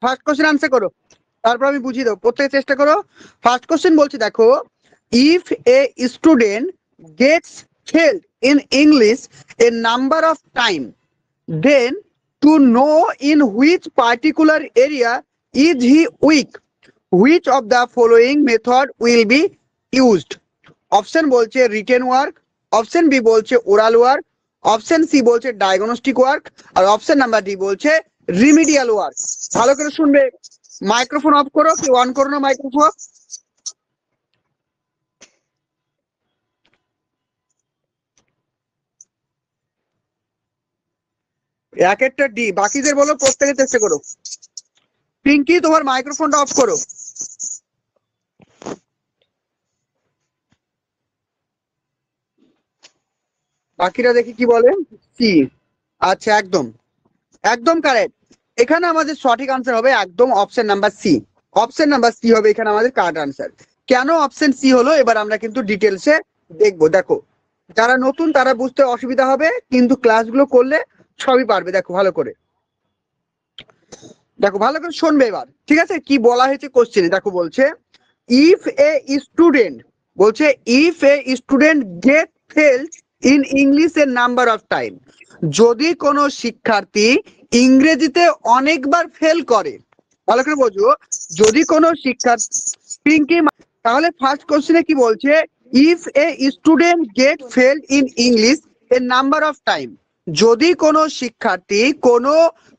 First question answer করো, তারপর আমি বুঝিয়ে দেবো, প্রত্যেকে চেষ্টা করো। ফার্স্ট কোশ্চেন বলছি দেখো, if a student gets failed in English a number of time, then to know in which particular area is he weak, which of the following method will be used. Option বলছে written work, option B বলছে oral work, option C বলছে diagnostic work, আর option number D বলছে remedial work. ভালো করে শুনবে, microphone of করো, কি অন করো না মাইক্রোফোন। এক একটা ডি, বাকিদের বলো প্রত্যেকে চেষ্টা করো। পিঙ্কি তোমার মাইক্রোফোনটা অফ করো। বাকিরা দেখি কি বলে। সি, আচ্ছা একদম একদম কারেক্ট। এখানে আমাদের সঠিক আনসার হবে একদম option number C. Option number C হবে এখানে আমাদের কারেক্ট আনসার। কেন অপশন সি হলো এবার আমরা কিন্তু ডিটেলসে দেখবো। দেখো, যারা নতুন তারা বুঝতে অসুবিধা হবে, কিন্তু ক্লাসগুলো করলে সবই পারবে। দেখো ভালো করে, দেখো ভালো করে শুনবে এবার, ঠিক আছে? কি বলা হয়েছে কোশ্চেনে দেখো, বলছে ইফ এ স্টুডেন্ট, বলছে if a student get failed in English এর নাম্বার অফ টাইম, যদি কোনো শিক্ষার্থী ইংরেজিতে অনেকবার ফেল করে, ভালো করে বোঝো, যদি কোনো শিক্ষার্থী, পিঙ্কি, তাহলে ফার্স্ট কোশ্চেনে কি বলছে, if a student get failed in English a number of time, যদি কোনো শিক্ষার্থী কোনো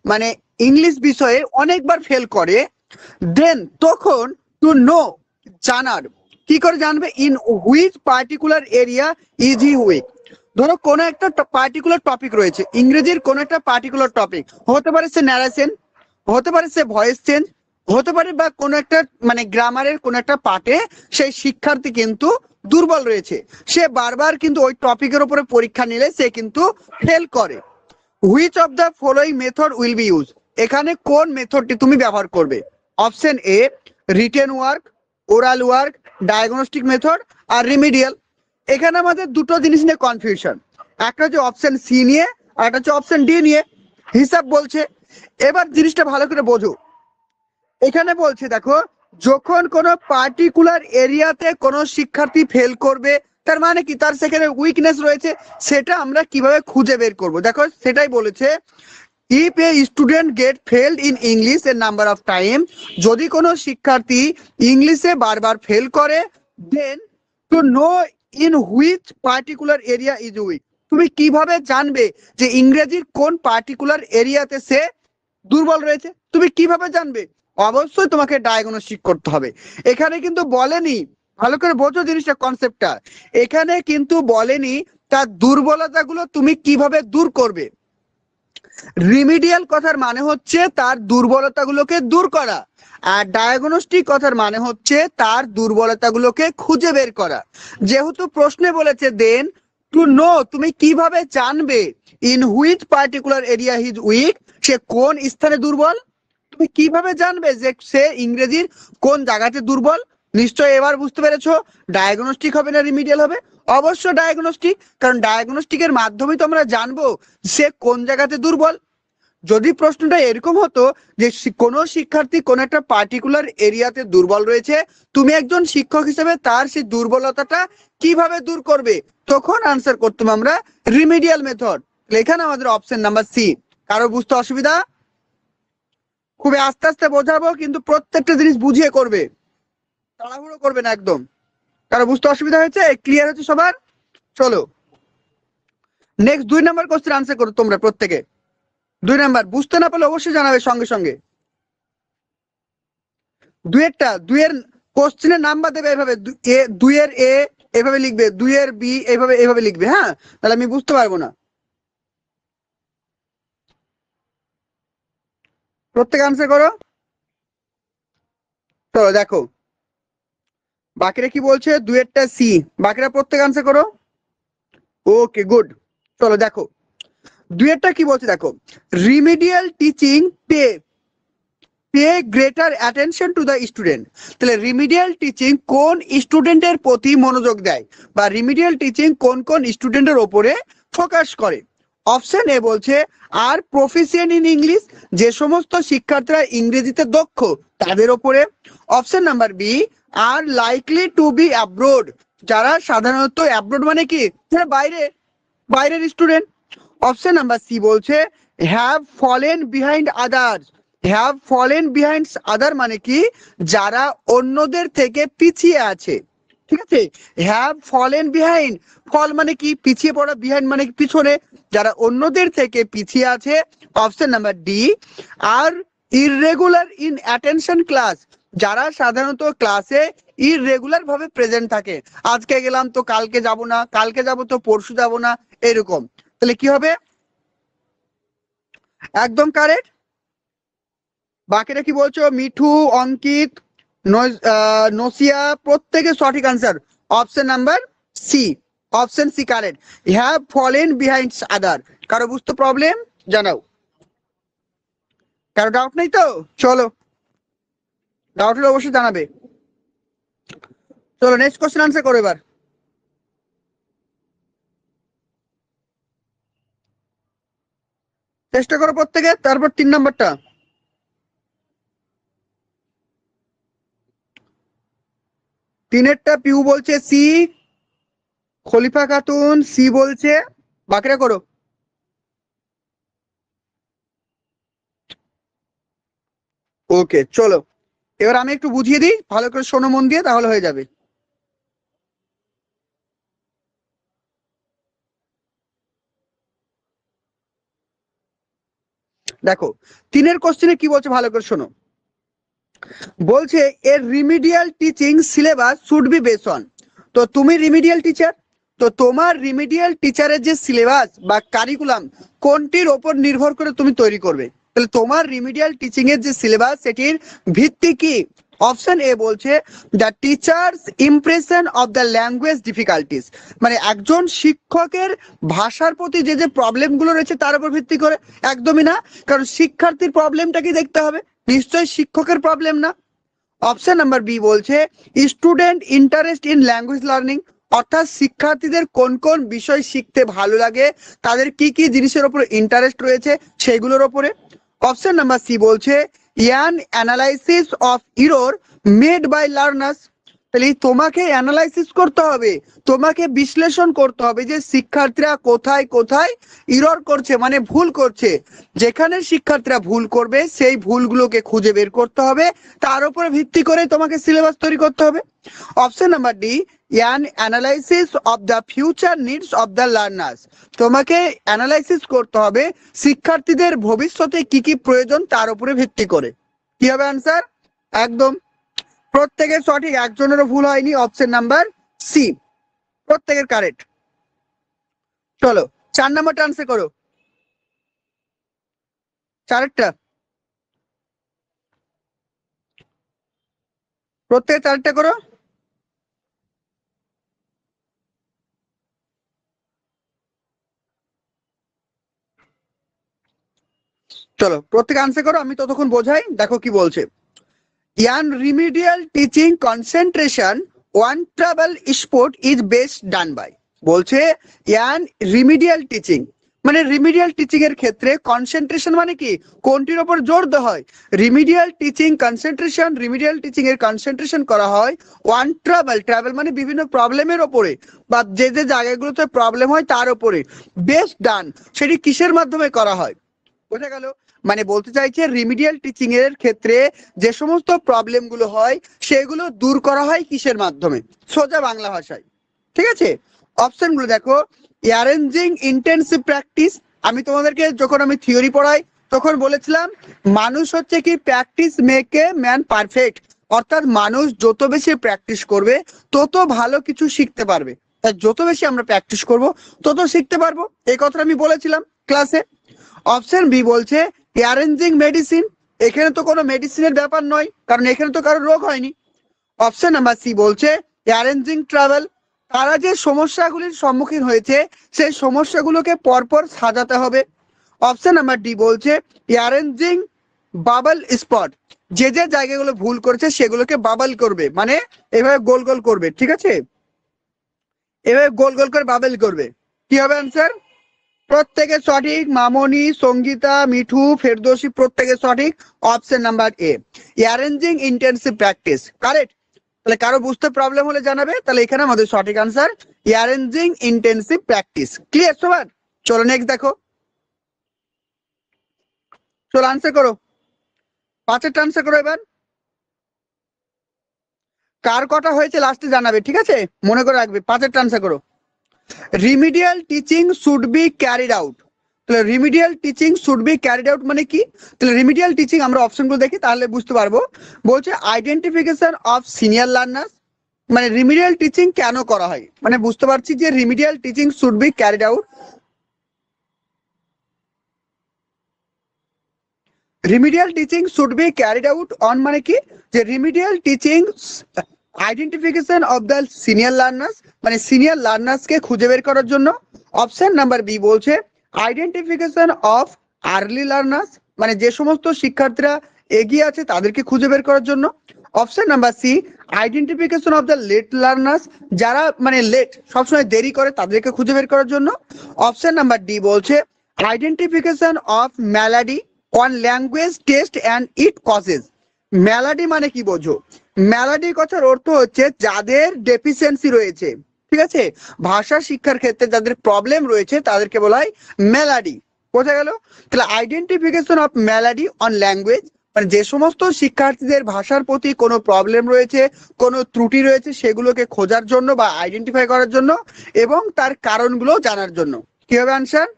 মানে ইংলিশ বিষয়ে অনেকবার ফেল করে, দেন তখন টু নো, জানার, কি করে জানবে, in which particular area is he weak. ধরো কোনো একটা পার্টিকুলার টপিক রয়েছে, ইংরেজির কোনো একটা পার্টিকুলার টপিক, হতে পারে সে ন্যারেশন, হতে পারে সে ভয়েস চেঞ্জ, হতে পারে বা কোনো একটা মানে গ্রামারের কোনো একটা পার্টে সেই শিক্ষার্থী কিন্তু দুর্বল রয়েছে, সে বারবার কিন্তু ওই টপিকের উপরে পরীক্ষা নিলে সে কিন্তু ফেল করে। Which of the following method will be use, এখানে কোন মেথডটি তুমি ব্যবহার করবে? Option A written work, oral work, diagnostic method, আর রিমিডিয়াল। এখানে আমাদের দুটো জিনিস নিয়ে কনফিউশন, একটা হচ্ছে অপশন সি নিয়ে, আর একটা হচ্ছে অপশন ডি নিয়ে। হিসাব বলছে, এবার জিনিসটা ভালো করে বোঝো। এখানে বলছে দেখো, যখন কোনো পার্টিকুলার এরিয়াতে কোনো শিক্ষার্থী ফেল করবে, তার মানে কি, তার সেখানে উইকনেস রয়েছে, সেটা আমরা কিভাবে খুঁজে বের করব। দেখো সেটাই বলেছে, if a student get failed in English এর নাম্বার অফ টাইম, যদি কোনো শিক্ষার্থী ইংলিশে বারবার ফেল করে, then to know in which particular area is weak, তুমি কিভাবে জানবে যে ইংরেজির কোন পার্টিকুলার এরিয়াতে সে দুর্বল রয়েছে, তুমি কিভাবে জানবে? অবশ্যই তোমাকে ডায়াগনস্টিক করতে হবে। এখানে কিন্তু বলেনি, ভালো করে বোঝো জিনিসটা, কনসেপ্টটা, এখানে কিন্তু বলেনি তার দুর্বলতাগুলো তুমি কিভাবে দূর করবে। রিমিডিয়াল কথার মানে হচ্ছে তার দুর্বলতাগুলোকে দূর করা, আর ডায়াগনস্টিক কথার মানে হচ্ছে তার দুর্বলতাগুলোকে খুঁজে বের করা। যেহেতু প্রশ্নে বলেছে দেন টু নো, তুমি কিভাবে জানবে in which particular area his weak, সে কোন স্থানে দুর্বল, তুমি কিভাবে জানবে যে সে ইংরেজির কোন জায়গাতে দুর্বল? নিশ্চয় এবার বুঝতে পেরেছো, ডায়াগনস্টিক হবে না রিমিডিয়াল হবে? অবশ্য ডায়াগনস্টিক, কারণ ডায়াগনস্টিকের মাধ্যমে তো আমরা জানবো সে কোন জায়গাতে দুর্বল। যদি প্রশ্নটা এরকম হতো যে কোনো শিক্ষার্থী কোন একটা পার্টিকুলার এরিয়াতে দুর্বল রয়েছে, তুমি একজন শিক্ষক হিসেবে তার সেই দুর্বলতাটা কিভাবে দূর করবে, তখন আনসার করতাম আমরা রিমিডিয়াল মেথড। এখানে আমাদের অপশন নাম্বার সি। কারো বুঝতে অসুবিধা? খুবই আস্তে আস্তে বোঝাবো, কিন্তু প্রত্যেকটা জিনিস বুঝিয়ে করবে, তাড়াহুড়ো করবে না একদম। কারো বুঝতে অসুবিধা হয়েছে? ক্লিয়ার হচ্ছে সবার? চলো নেক্সট 2 নাম্বার কোশ্চেন আনসার করো তোমরা প্রত্যেকে। 2 নাম্বার বুঝতে না পারলে অবশ্যই জানাবে সঙ্গে সঙ্গে। দুইয়ের কোশ্চেনের নাম্বার দেবে এভাবে, দুইয়ের এ এভাবে লিখবে, দুইয়ের বি এইভাবে এইভাবে লিখবে, হ্যাঁ, তাহলে আমি বুঝতে পারবো না। প্রত্যেক আনসার করো। চলো দেখো বাকিরা কি বলছে, দুইয়েরটা সি, বাকিরা প্রত্যেক আনসার করো। Okay good. চলো দেখো দুইয়েরটা কি বলছে দেখো, remedial teaching pay greater attention to the student. তাহলে রিমিডিয়াল টিচিং কোন স্টুডেন্টের প্রতি মনোযোগ দেয়, বা রিমিডিয়াল টিচিং কোন কোন স্টুডেন্টের ওপরে ফোকাস করে? অপশন এ বলছে আর প্রফিসিয়েন্ট ইন ইংলিশ, যে সমস্ত শিক্ষার্থীরা ইংরেজিতে দক্ষ তাদের ওপরে। Option number B are likely to be abroad, যারা সাধারণত অ্যাব্রোড মানে কি, যারা বাইরের স্টুডেন্ট। অপশন নাম্বার সি বলছে have fallen behind others. Have fallen behind other মানে কি, যারা অন্যদের থেকে পিছিয়ে আছে। ঠিক আছে, হ্যাভ ফলেন বিহাইন্ড, ফল মানে কি পিছিয়ে পড়া, বিহাইন্ড মানে কি পিছনে, যারা অন্যদের থেকে পিছিয়ে আছে। অপশন নাম্বার ডি আর ইররেগুলার ইন অ্যাটেনশন ক্লাস, যারা সাধারণত ক্লাসে ইররেগুলার ভাবে প্রেজেন্ট থাকে, আজকে গেলাম তো কালকে যাব না, কালকে যাব তো পরশু যাব না, এরকম। তাহলে কি হবে, একদম কারেক্ট। বাকিরা কি বলছো, মিঠু, অঙ্কিত, নসিয়া, প্রত্যেকের সঠিক answer option number C, option C correct, have fallen behind other. কারো বুঝতে প্রবলেম জানাও, কারো ডাউট নেই তো? চলো, ডাউট হলে অবশ্যই জানাবে। চলো নেক্সট কোশ্চেন আনসার করো এবার। চেষ্টা করো প্রত্যেকে। তারপর 3 নম্বরটা, তিনেরটা পিউ বলছে সি, খলিফা খাতুন সি বলছে, বাকিরা করো। ওকে চলো, এবার আমি একটু বুঝিয়ে দিই, ভালো করে শোনো মন দিয়ে, তাহলে হয়ে যাবে। দেখো তিনের কোশ্চেনে কি বলছে, ভালো করে শোনো। বলছে এর remedial teaching syllabus should be base on. তো তুমি রিমিডিয়াল টিচার, তো তোমার রিমিডিয়াল টিচারের যে সিলেবাস বা কারিকুলাম কোনটির ওপর নির্ভর করে তুমি তৈরি করবে। তাহলে তোমার রিমিডিয়াল টিচিং এর যে সিলেবাস সেটির ভিত্তি কি? অপশন এ বলছে the teachers impression of the language difficulties, মানে একজন শিক্ষকের ভাষার প্রতি যে যে প্রবলেম গুলো রয়েছে তার উপর ভিত্তি করে। একদমই না, কারণ শিক্ষার্থীর প্রবলেমটা কি দেখতে হবে, নিশ্চয়ই শিক্ষকের প্রবলেম না। অপশন নাম্বার বি বলছে student interest in language learning, অর্থাৎ শিক্ষার্থীদের কোন কোন বিষয় শিখতে ভালো লাগে, তাদের কি কি জিনিসের উপর ইন্টারেস্ট রয়েছে সেগুলোর উপরে। অপশন নাম্বার সি বলছে an analysis of error made by learners, তাহলে তোমাকে অ্যানালাইসিস করতে হবে, তোমাকে বিশ্লেষণ করতে হবে যে শিক্ষার্থীরা কোথায় কোথায় ইরর করছে, মানে ভুল করছে। যেখানে শিক্ষার্থীরা ভুল করবে সেই ভুলগুলোকে খুঁজে বের করতে হবে, তার উপরে ভিত্তি করে তোমাকে সিলেবাস তৈরি করতে হবে। Option number D an analysis of the future needs of the learners, তোমাকে অ্যানালাইসিস করতে হবে শিক্ষার্থীদের ভবিষ্যতে কি কি প্রয়োজন তার উপরে ভিত্তি করে। কি হবে আনসার? একদম প্রত্যেকের সঠিক, একজনেরও ভুল হয়নি, অপশন নাম্বার সি প্রত্যেকের কারেক্ট। চলো 4 নম্বরটা আনসার করো, চারটা, প্রত্যেকে চারটা করো। চলো প্রত্যেকে আনসার করো, আমি ততক্ষণ বোঝাই। দেখো কি বলছে, an remedial teaching concentration on trouble spot is best done by, বলছে ইয়ান রিমিডিয়াল টিচিং, মানে রিমিডিয়াল টিচিং এর ক্ষেত্রে কনসেন্ট্রেশন মানে কি, কোনটির উপর জোর দেওয়া হয়, remedial teaching concentration, remedial teaching এর কনসেন্ট্রেশন করা হয় ওয়ান ট্রাভেল, ট্রাভেল মানে বিভিন্ন প্রবলেমের ওপরে বা যে যে জায়গাগুলোতে প্রবলেম হয় তার উপরে, বেস্ট ডান সেটি কিসের মাধ্যমে করা হয়, বোঝা গেল? মানে বলতে চাইছে রিমিডিয়াল টিচিং এর ক্ষেত্রে যে সমস্ত প্রবলেম গুলো হয় সেগুলো দূর করা হয় কিসের মাধ্যমে, সোজা বাংলা ভাষায়। ঠিক আছে, অপশন গুলো দেখো, অ্যারেঞ্জিং ইন্টেন্সিভ প্র্যাকটিস, আমি তোমাদেরকে যখন আমি থিওরি পড়াই তখন বলেছিলাম মানুষ হচ্ছে কি practice make a man perfect, অর্থাৎ মানুষ যত বেশি প্র্যাকটিস করবে তত ভালো কিছু শিখতে পারবে, তাই যত বেশি আমরা প্র্যাকটিস করব তত শিখতে পারবো, এই কথাটা আমি বলেছিলাম ক্লাসে। অপশন বি বলছে অ্যারেঞ্জিং মেডিসিন, এখানে তো কোনো মেডিসিনের ব্যাপার নয়, কারণ এখানে তো কারো রোগ হয়নি। অপশন নাম্বার সি বলছে অ্যারেঞ্জিং ট্রাভেল, তারা যে সমস্যাগুলির সম্মুখীন হয়েছে সেই সমস্যাগুলোকে পরপর সাজাতে হবে। অপশন নাম্বার ডি বলছে অ্যারেঞ্জিং বাবল স্পট, যে যে জায়গাগুলো ভুল করেছে সেগুলোকে বাবল করবে, মানে এভাবে গোল গোল করবে। ঠিক আছে, এভাবে গোল গোল করে বাবল করবে। কি হবে আনসার? প্রত্যেকে সঠিক, মামনি, সঙ্গীতা, মিঠু, ফেরদৌসি প্রত্যেকে সঠিক। অপশন নাম্বার এ, অ্যারেঞ্জিং ইন্টেন্সিভ প্র্যাকটিস, কারেক্ট। তাহলে কারো বুঝতে প্রবলেম হলে জানাবে, তাহলে এখানে আমাদের সঠিক answer arranging intensive practice. Clear সবার? চলো নেক্সট দেখো, চলো আনসার করো, 5এরটা আনসার করো এবার। কার কটা হয়েছে লাস্টে জানাবে, ঠিক আছে, মনে করে রাখবে। 5এরটা আনসার করো। Remedial teaching should be carried out. তাহলে remedial teaching should be carried out মানে কি? তাহলে রিমিডিয়াল টিচিং আমরা অপশনগুলো দেখি তাহলে বুঝতে পারবো। বলছে আইডেন্টিফিকেশন অফ সিনিয়র লার্নার্স, মানে রিমিডিয়াল টিচিং কেন করা হয়, মানে বুঝতে পারছি যে remedial teaching should be carried out. Remedial teaching should be carried out on মানে কি, যে remedial teaching identification of the senior learners, মানে সিনিয়র লার্নার্স কে খুঁজে বের করার জন্য। অপশন নাম্বার বি বলছে আইডেন্টিফিকেশন অফ আর্লি লার্নার্স, মানে যে সমস্ত শিক্ষার্থীরা এগিয়ে আছে তাদেরকে খুঁজে বের করার জন্য। Option number C identification of the late learners, যারা মানে লেট সবসময় দেরি করে তাদেরকে খুঁজে বের করার জন্য। অপশন নাম্বার ডি বলছে identification of malady on language test and it causes. Malady মানে কি বোঝো? ম্যালাডি কথার অর্থ হচ্ছে যাদের ডেফিসিয়েন্সি রয়েছে, ঠিক আছে, ভাষা শিক্ষার ক্ষেত্রে যাদের প্রবলেম রয়েছে তাদেরকে বলা হয় ম্যালাডি। বোঝা গেল? তাহলে identification of malady on language মানে যে সমস্ত শিক্ষার্থীদের ভাষার প্রতি কোনো প্রবলেম রয়েছে, কোনো ত্রুটি রয়েছে, সেগুলোকে খোঁজার জন্য বা আইডেন্টিফাই করার জন্য এবং তার কারণগুলো জানার জন্য। কি হবে আনসার?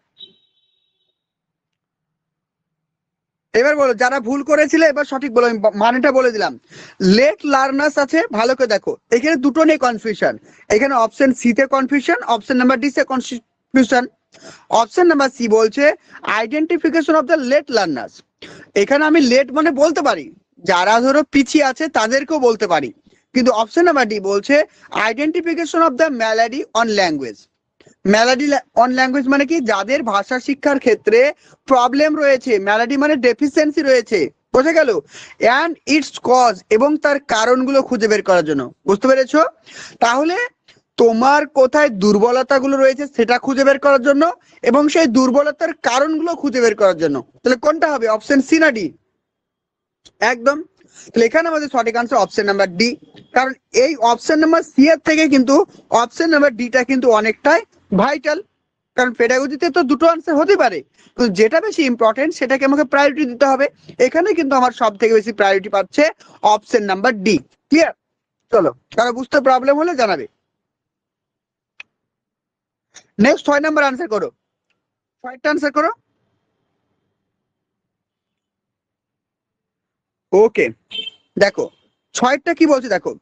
এবার বলো যারা ভুল করেছিলে এবার সঠিক বলো, আমি মানেটা বলে দিলাম। লেট লার্নার্স আছে, ভালো করে দেখো, এখানে দুটো নিয়ে কনফিউশন। এখানে অপশন সি তে কনফিউশন, অপশন নাম্বার ডি তে কনফিউশন। অপশন নাম্বার সি বলছে identification of the late learners. এখানে আমি লেট মানে বলতে পারি যারা ধরো পিছিয়ে আছে তাদেরকেও বলতে পারি, কিন্তু অপশন নাম্বার ডি বলছে identification of the malady on language. Malady on language মানে কি, যাদের ভাষা শিক্ষার ক্ষেত্রে প্রবলেম রয়েছে, ম্যালাডি মানে ডেফিসিয়েন্সি রয়েছে। বোঝা গেল? অ্যান্ড ইটস কজ, এবং তার কারণগুলো খুঁজে বের করার জন্য। বুঝতে পেরেছো? তাহলে তোমার কোথায় দুর্বলতাগুলো রয়েছে সেটা খুঁজে বের করার জন্য এবং সেই দুর্বলতার কারণগুলো খুঁজে বের করার জন্য। তাহলে কোনটা হবে, অপশন সি না ডি? একদম। তাহলে এখানে আমাদের সঠিক আনসার অপশন নাম্বার ডি, কারণ এই অপশন নাম্বার সি এর থেকে কিন্তু অপশন নাম্বার ডিটা কিন্তু অনেকটাই ভাইটাল। কারণ পেডাগজিতে তো দুটো আনসার হতে পারে, কিন্তু যেটা বেশি ইম্পর্টেন্ট সেটাকে আমাকে প্রায়োরিটি দিতে হবে। এখানে কিন্তু আমার সব থেকে বেশি প্রায়োরিটি পাচ্ছে অপশন নাম্বার ডি। ক্লিয়ার? চলো, কারো বুঝতে প্রবলেম হলে জানাবে। নেক্সট 6 নাম্বার আনসার করো, 6টা আনসার করো। ওকে, দেখো 6টা কি বলছে দেখো,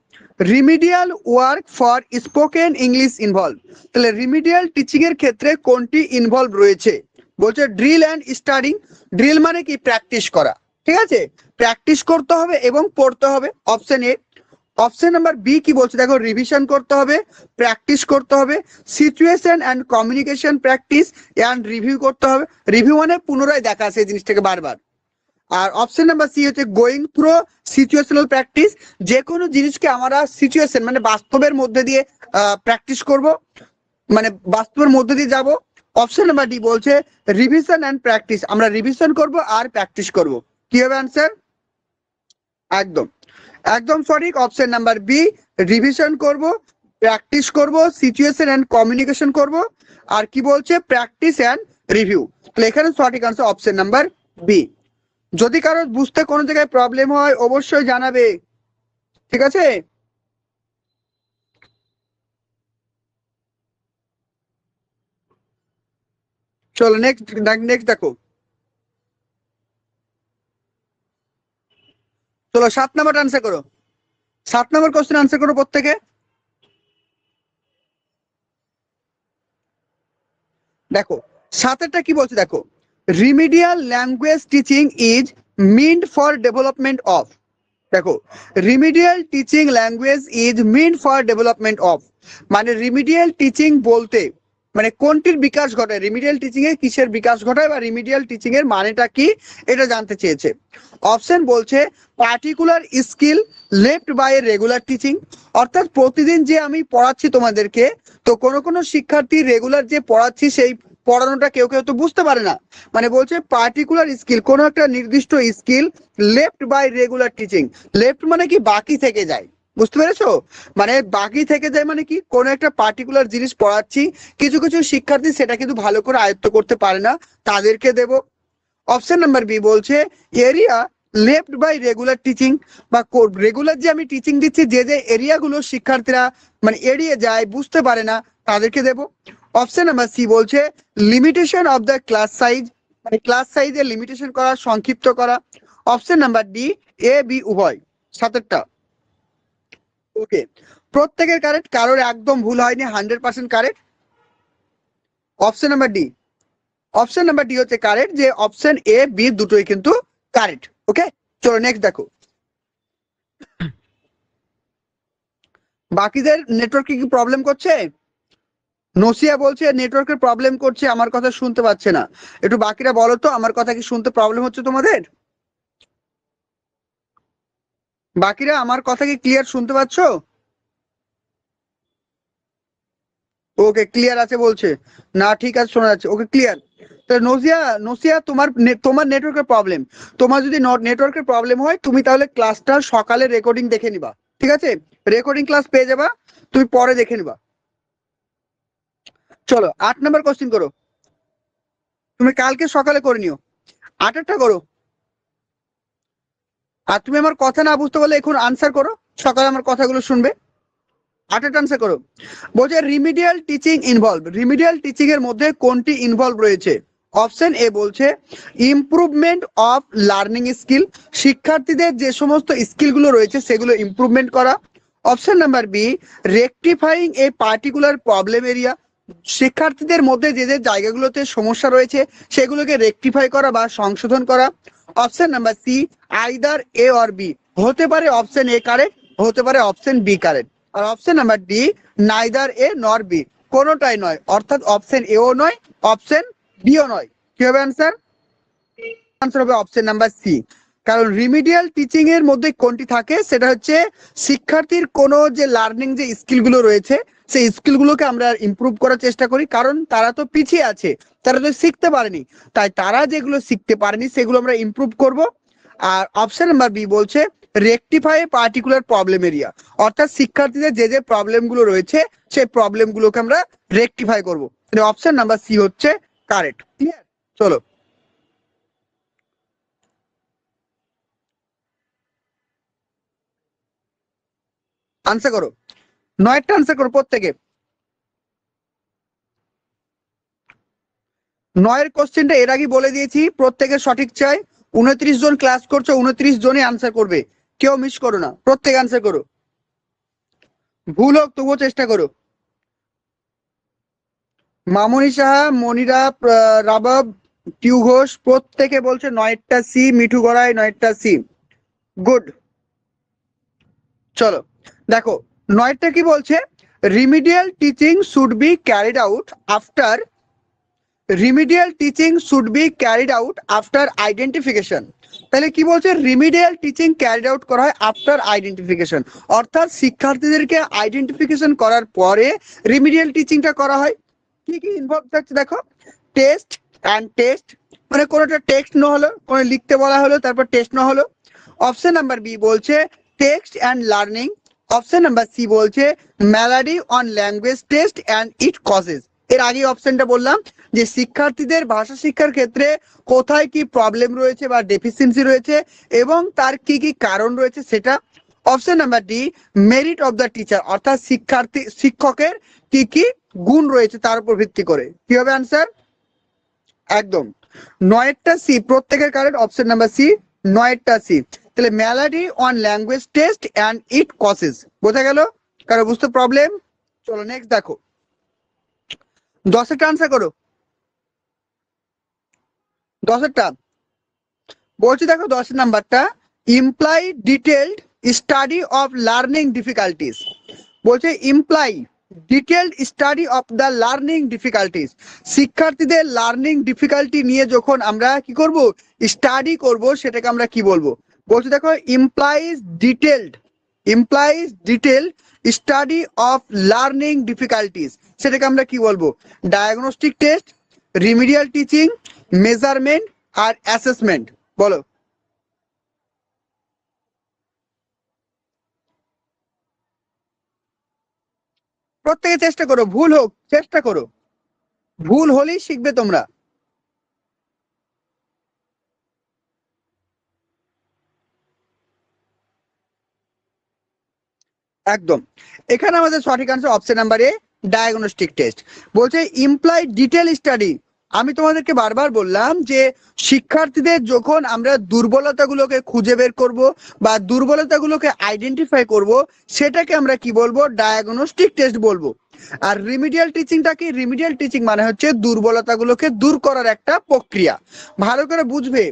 remedial work for spoken English involve. তাহলে রিমিডিয়াল টিচিং এর ক্ষেত্রে কোনটি ইনভলভ রয়েছে? বলছে ড্রিল অ্যান্ড স্টাডিং। ড্রিল মানে কি, প্র্যাকটিস করা, ঠিক আছে, প্র্যাকটিস করতে হবে এবং পড়তে হবে, option A. Option number B কি বলছে দেখো, রিভিশন করতে হবে, প্র্যাকটিস করতে হবে, situation and communication practice and review করতে হবে। রিভিউ মানে পুনরায় দেখা সেই জিনিসটাকে বারবার। আর অপশন নাম্বার সি হচ্ছে গোয়িং থ্রু সিচুয়েশনাল প্র্যাকটিস। যে কোনো জিনিসকে আমরা সিচুয়েশন মানে বাস্তবের মধ্যে দিয়ে প্র্যাকটিস করব, মানে বাস্তবের মধ্যে দিয়ে যাব। অপশন নাম্বার ডি বলছে রিভিশন অ্যান্ড প্র্যাকটিস, আমরা রিভিশন করব আর প্র্যাকটিস করব। কি হবে আনসার? একদম একদম সঠিক, অপশন নাম্বার বি, রিভিশন করব, প্র্যাকটিস করব, সিচুয়েশন অ্যান্ড কমিউনিকেশন করব, আর কি বলছে প্র্যাকটিস অ্যান্ড রিভিউ। তাহলে এখানে সঠিক আনসার অপশন নাম্বার বি। যদি কারো বুঝতে কোনো জায়গায় প্রবলেম হয় অবশ্যই জানাবে, ঠিক আছে? চলো নেক্সট নেক্সট দেখো, চলো 7 নাম্বার আনসার করো। 7 নাম্বার কোশ্চেন আনসার করো প্রত্যেকে। দেখো 7এরটা কি বলছে দেখো, remedial language teaching is meant for development of. দেখো remedial teaching language is meant for development of, মানে রিমিডিয়াল টিচিং বলতে মানে কোনটির বিকাশ ঘটায়, রিমিডিয়াল টিচিং এর কিসের বিকাশ ঘটায় বা রিমিডিয়াল টিচিং এর মানেটা কি এটা জানতে চেয়েছে। অপশন বলছে particular skill left by regular teaching, অর্থাৎ প্রতিদিন যে আমি পড়াচ্ছি তোমাদেরকে, তো কোনো কোনো শিক্ষার্থী রেগুলার যে পড়াচ্ছি সেই পড়ানোটা কেউ কেউ তো বুঝতে পারে না। মানে বলছে পার্টিকুলার স্কিল, কোনো একটা নির্দিষ্ট skill left by regular teaching. Left মানে কি বাকি থেকে যায়, বুঝতে পেরেছো? মানে বাকি থেকে যায় মানে কি কোনো একটা পার্টিকুলার জিনিস পড়াচ্ছি, কিছু কিছু শিক্ষার্থী সেটা কিন্তু ভালো করে আয়ত্ত করতে পারে না, তাদেরকে দেব। অপশন নাম্বার বি বলছে area left by regular teaching, বা রেগুলার যে আমি টিচিং দিচ্ছি যে যে এরিয়াগুলো শিক্ষার্থীরা মানে এড়িয়ে যায়, বুঝতে পারে না, তাদেরকে দেব। অপশন নাম্বার সি বলছে limitation of the class size, মানে ক্লাস সাইজের লিমিটেশন করা, সংক্ষিপ্ত করা। Option number D A B উভয়, সাতেরটা। ওকে, প্রত্যেকের কারেক্ট, কারোর একদম ভুল হয়নি, 100% correct. Option number D, option number D হচ্ছে কারেক্ট, যে অপশন এ বি দুটোই কিন্তু কারেক্ট। ওকে, চলো নেক্সট দেখো। বাকিদের নেটওয়ার্কে কি প্রবলেম করছে? নসিয়া বলছে নেটওয়ার্কের প্রবলেম করছে, আমার কথা শুনতে পাচ্ছে না। একটু বাকিরা বলো তো, আমার কথা কি শুনতে প্রবলেম হচ্ছে তোমাদের? বাকিরা আমার কথা কি ক্লিয়ার শুনতে পাচ্ছো? ওকে, ক্লিয়ার আছে বলছে, না ঠিক আছে শোনা যাচ্ছে, ওকে ক্লিয়ার। তো নসিয়া, নসিয়া তোমার তোমার নেটওয়ার্কের প্রবলেম। তোমার যদি নেটওয়ার্কের প্রবলেম হয় তুমি তাহলে ক্লাসটা সকালে রেকর্ডিং দেখে নিবা, ঠিক আছে? রেকর্ডিং ক্লাস পেয়ে যাবা, তুমি পরে দেখে নিবা। চলো 8 নম্বর কোশ্চেন করো, তুমি কালকে সকালে করে নিও, 8টা করো। আর তুমি আমার কথা না বুঝতে পারলে এখন আনসার করো, সকালে আমার কথাগুলো শুনবে। 8টা আনসার করো। বলছে remedial teaching involve, remedial teaching এর মধ্যে কোনটি ইনভলভ রয়েছে? অপশন এ বলছে ইমপ্রুভমেন্ট অফ লার্নিং স্কিল, শিক্ষার্থীদের যে সমস্ত স্কিলগুলো রয়েছে সেগুলো ইমপ্রুভমেন্ট করা। Option number B rectifying a particular problem area, শিক্ষার্থীদের মধ্যে যে যে জায়গাগুলোতে সমস্যা রয়েছে সেগুলোকে রেকটিফাই করা বা সংশোধন করা। Option number C either A or B, হতে পারে অপশন এ কারেক্ট, হতে পারে অপশন বি কারেক্ট। আর option number D neither A nor B, কোনোটাই নয়, অর্থাৎ অপশন এও নয়, অপশন বিও নয়। কি হবে অ্যান্সার? আনসার হবে অপশন নাম্বার সি। কারণ রিমিডিয়াল টিচিং এর মধ্যে কোনটি থাকে, সেটা হচ্ছে শিক্ষার্থীর কোনো যে লার্নিং যে স্কিলগুলো রয়েছে সেই স্কিলগুলোকে আমরা ইমপ্রুভ করার চেষ্টা করি, কারণ তারা তো পিছিয়ে আছে, তারা তো শিখতে পারেনি, তাই তারা যেগুলো শিখতে পারেনি সেগুলো আমরা ইমপ্রুভ করব। আর অপশন নাম্বার বি বলছে রেকটিফাই পার্টিকুলার প্রবলেম এরিয়া, অর্থাৎ শিক্ষার্থীদের যে যে প্রবলেমগুলো রয়েছে সেই প্রবলেমগুলোকে আমরা রেকটিফাই করব। অপশন নাম্বার সি হচ্ছে কারেক্ট। ক্লিয়ার? চলো আনসার করো, 9টা আনসার করো প্রত্যেকে। 9এর কোশ্চেনটা এর আগে বলে দিয়েছি, প্রত্যেকের সঠিক চাই। 29 জন ক্লাস করছো, 29 জনই আনসার করবে, কেউ মিস করো না, প্রত্যেকে আনসার করো, ভুল হোক তবুও চেষ্টা করো। মামনি সাহা, মনিরা, রাবাব, টিউ ঘোষ প্রত্যেকে বলছে 9টা সি, মিঠু গড়াই 9টা সি। গুড। চলো দেখো 9টা কি বলছে, remedial teaching should be carried out after, remedial teaching should be carried out after identification. তাহলে কি বলছে, রিমিডিয়াল টিচিং ক্যারিড আউট করা হয় আফটার আইডেন্টিফিকেশন, অর্থাৎ শিক্ষার্থীদেরকে আইডেন্টিফিকেশন করার পরে রিমিডিয়াল টিচিংটা করা হয়। কি কি ইনভলভ থাকছে দেখো, টেস্ট অ্যান্ড টেস্ট, মানে কোনোটা টেক্সট না হলো, কোনো লিখতে বলা হলো তারপর টেস্ট না হলো। অপশন নাম্বার বি বলছে text and learning. Option number C বলছে malady on language test and it causes. এর আগে অপশনটা বললাম যে শিক্ষার্থীদের ভাষা শিক্ষার ক্ষেত্রে কোথায় কি প্রবলেম রয়েছে বা ডেফিসিয়েন্সি রয়েছে এবং তার কি কি কারণ রয়েছে সেটা। Option number D merit of the teacher, অর্থাৎ শিক্ষকের কি কি গুণ রয়েছে তার উপর ভিত্তি করে। কি হবে আনসার? একদম 9টা সি, প্রত্যেকের কারেক্ট, অপশন নাম্বার সি 9টা সি। তাহলে malady on language test and it causes, বোঝা গেল? কারো বুঝতে প্রবলেম? চলো নেক্সট দেখো, 10এরটা আনসার করো, 10এরটা বলছি দেখো। 10 নাম্বারটা imply detailed study of learning difficulties, বলছে imply detailed study of the learning difficulties, শিক্ষার্থীদের লার্নিং ডিফিকাল্টি নিয়ে যখন আমরা কি করব, স্টাডি করব, সেটাকে আমরা কি বলবো? বলছে দেখো implies detailed study of learning difficulties, সেটাকে আমরা কি বলবো? Diagnostic test, remedial teaching, measurement আর অ্যাসেসমেন্ট? বলো। প্রত্যেকে চেষ্টা করো, ভুল হোক চেষ্টা করো, ভুল হলেই শিখবে তোমরা। একদম, এখানে আমাদের সঠিক আনসার অপশন নাম্বার এ, ডায়াগনস্টিক টেস্ট। বলছে ইমপ্লয় ডিটেল স্টাডি। আমি তোমাদেরকে বারবার বললাম যে শিক্ষার্থীদের যখন আমরা দুর্বলতাগুলোকে খুঁজে বের করব বা দুর্বলতাগুলোকে আইডেন্টিফাই করব, সেটাকে আমরা কি বলবো? ডায়াগনস্টিক টেস্ট বলবো। আর রিমিডিয়াল টিচিংটা কি? রিমিডিয়াল টিচিং মানে হচ্ছে দুর্বলতাগুলোকে দূর করার একটা প্রক্রিয়া। ভালো করে বুঝবে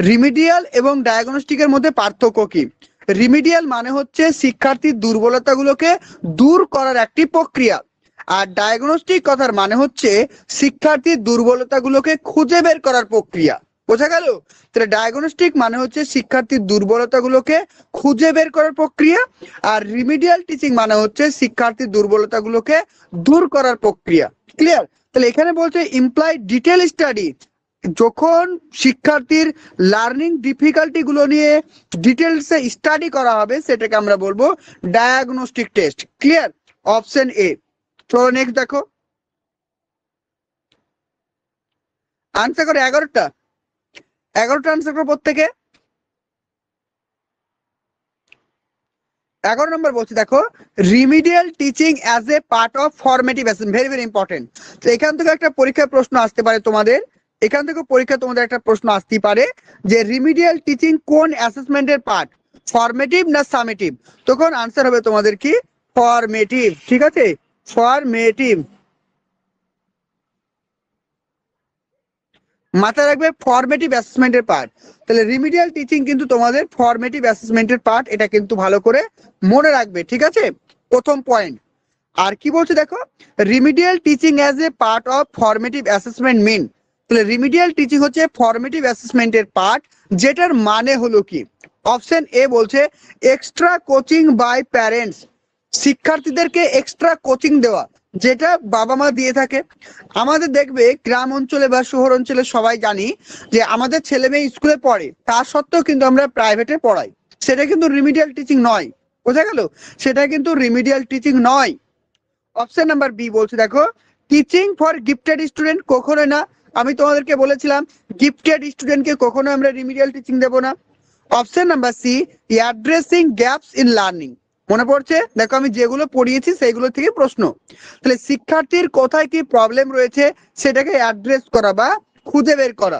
রিমিডিয়াল এবং ডায়াগনস্টিকের মধ্যে পার্থক্য কি। রিমিডিয়াল মানে হচ্ছে শিক্ষার্থীর দুর্বলতাগুলোকে দূর করার একটি প্রক্রিয়া, আর ডায়াগনস্টিক কথার মানে হচ্ছে শিক্ষার্থীর দুর্বলতাগুলোকে খুঁজে বের করার প্রক্রিয়া। বোঝা গেল? তাহলে ডায়াগনস্টিক মানে হচ্ছে শিক্ষার্থীর দুর্বলতাগুলোকে খুঁজে বের করার প্রক্রিয়া, আর রিমিডিয়াল টিচিং মানে হচ্ছে শিক্ষার্থীর দুর্বলতাগুলোকে দূর করার প্রক্রিয়া। ক্লিয়ার? তাহলে এখানে বলছে ইমপ্লয় ডিটেল স্টাডি, যখন শিক্ষার্থীর লার্নিং ডিফিকাল্টি গুলো নিয়ে ডিটেলসে স্টাডি করা হবে, সেটাকে আমরা বলবো diagnostic test. Clear? Option A. চলো নেক্সট দেখো, আনসার করো 11টা, 11টা আনসার করো প্রত্যেকে। 11 নম্বর বলছি দেখো, remedial teaching as a part of formative assessment, very very important. তো এখান থেকে একটা পরীক্ষার প্রশ্ন আসতে পারে তোমাদের, এখান থেকে পরীক্ষা তোমাদের একটা প্রশ্ন আসতেই পারে যে রিমিডিয়াল টিচিং কোন অ্যাসেসমেন্টের পার্ট, ফরমেটিভ না সামেটিভ? তখন আনসার হবে তোমাদের কি? ফরমেটিভ। ঠিক আছে, ফরমেটিভ, মাথায় রাখবে ফরমেটিভ অ্যাসেসমেন্টের পার্ট। তাহলে রিমিডিয়াল টিচিং কিন্তু তোমাদের ফরমেটিভ অ্যাসেসমেন্টের পার্ট, এটা কিন্তু ভালো করে মনে রাখবে। ঠিক আছে, প্রথম পয়েন্ট। আর কি বলছে দেখো, remedial teaching as a part of formative assessment mean. তাহলে রিমিডিয়াল টিচিং হচ্ছে ফরমেটিভ অ্যাসেসমেন্টের পার্ট, যেটার মানে হলো কি? অপশন এ বলছে এক্সট্রা কোচিং বাই প্যারেন্টস, শিক্ষার্থীদেরকে এক্সট্রা কোচিং দেওয়া, যেটা বাবা মা দিয়ে থাকে। আমাদের দেখবে গ্রাম অঞ্চলে বা শহর অঞ্চলে সবাই জানি যে আমাদের ছেলে মেয়ে স্কুলে পড়ে, তা সত্ত্বেও কিন্তু আমরা প্রাইভেটে পড়াই, সেটা কিন্তু রিমিডিয়াল টিচিং নয়। বোঝা গেল? সেটা কিন্তু রিমিডিয়াল টিচিং নয়। অপশন নাম্বার বি বলছে দেখো, টিচিং ফর গিফটেড স্টুডেন্ট, কখনোই না। আমি তোমাদেরকে বলেছিলাম গিফটেড স্টুডেন্টকে কখনো আমরা রিমিডিয়াল টিচিং দেবো না। Option number C, addressing gaps in learning. মনে পড়ছে? দেখো আমি যেগুলো পড়িয়েছি সেইগুলো থেকে প্রশ্ন। তাহলে শিক্ষার্থীর কোথায় কি প্রবলেম রয়েছে সেটাকে অ্যাড্রেস করা বা খুঁজে বের করা।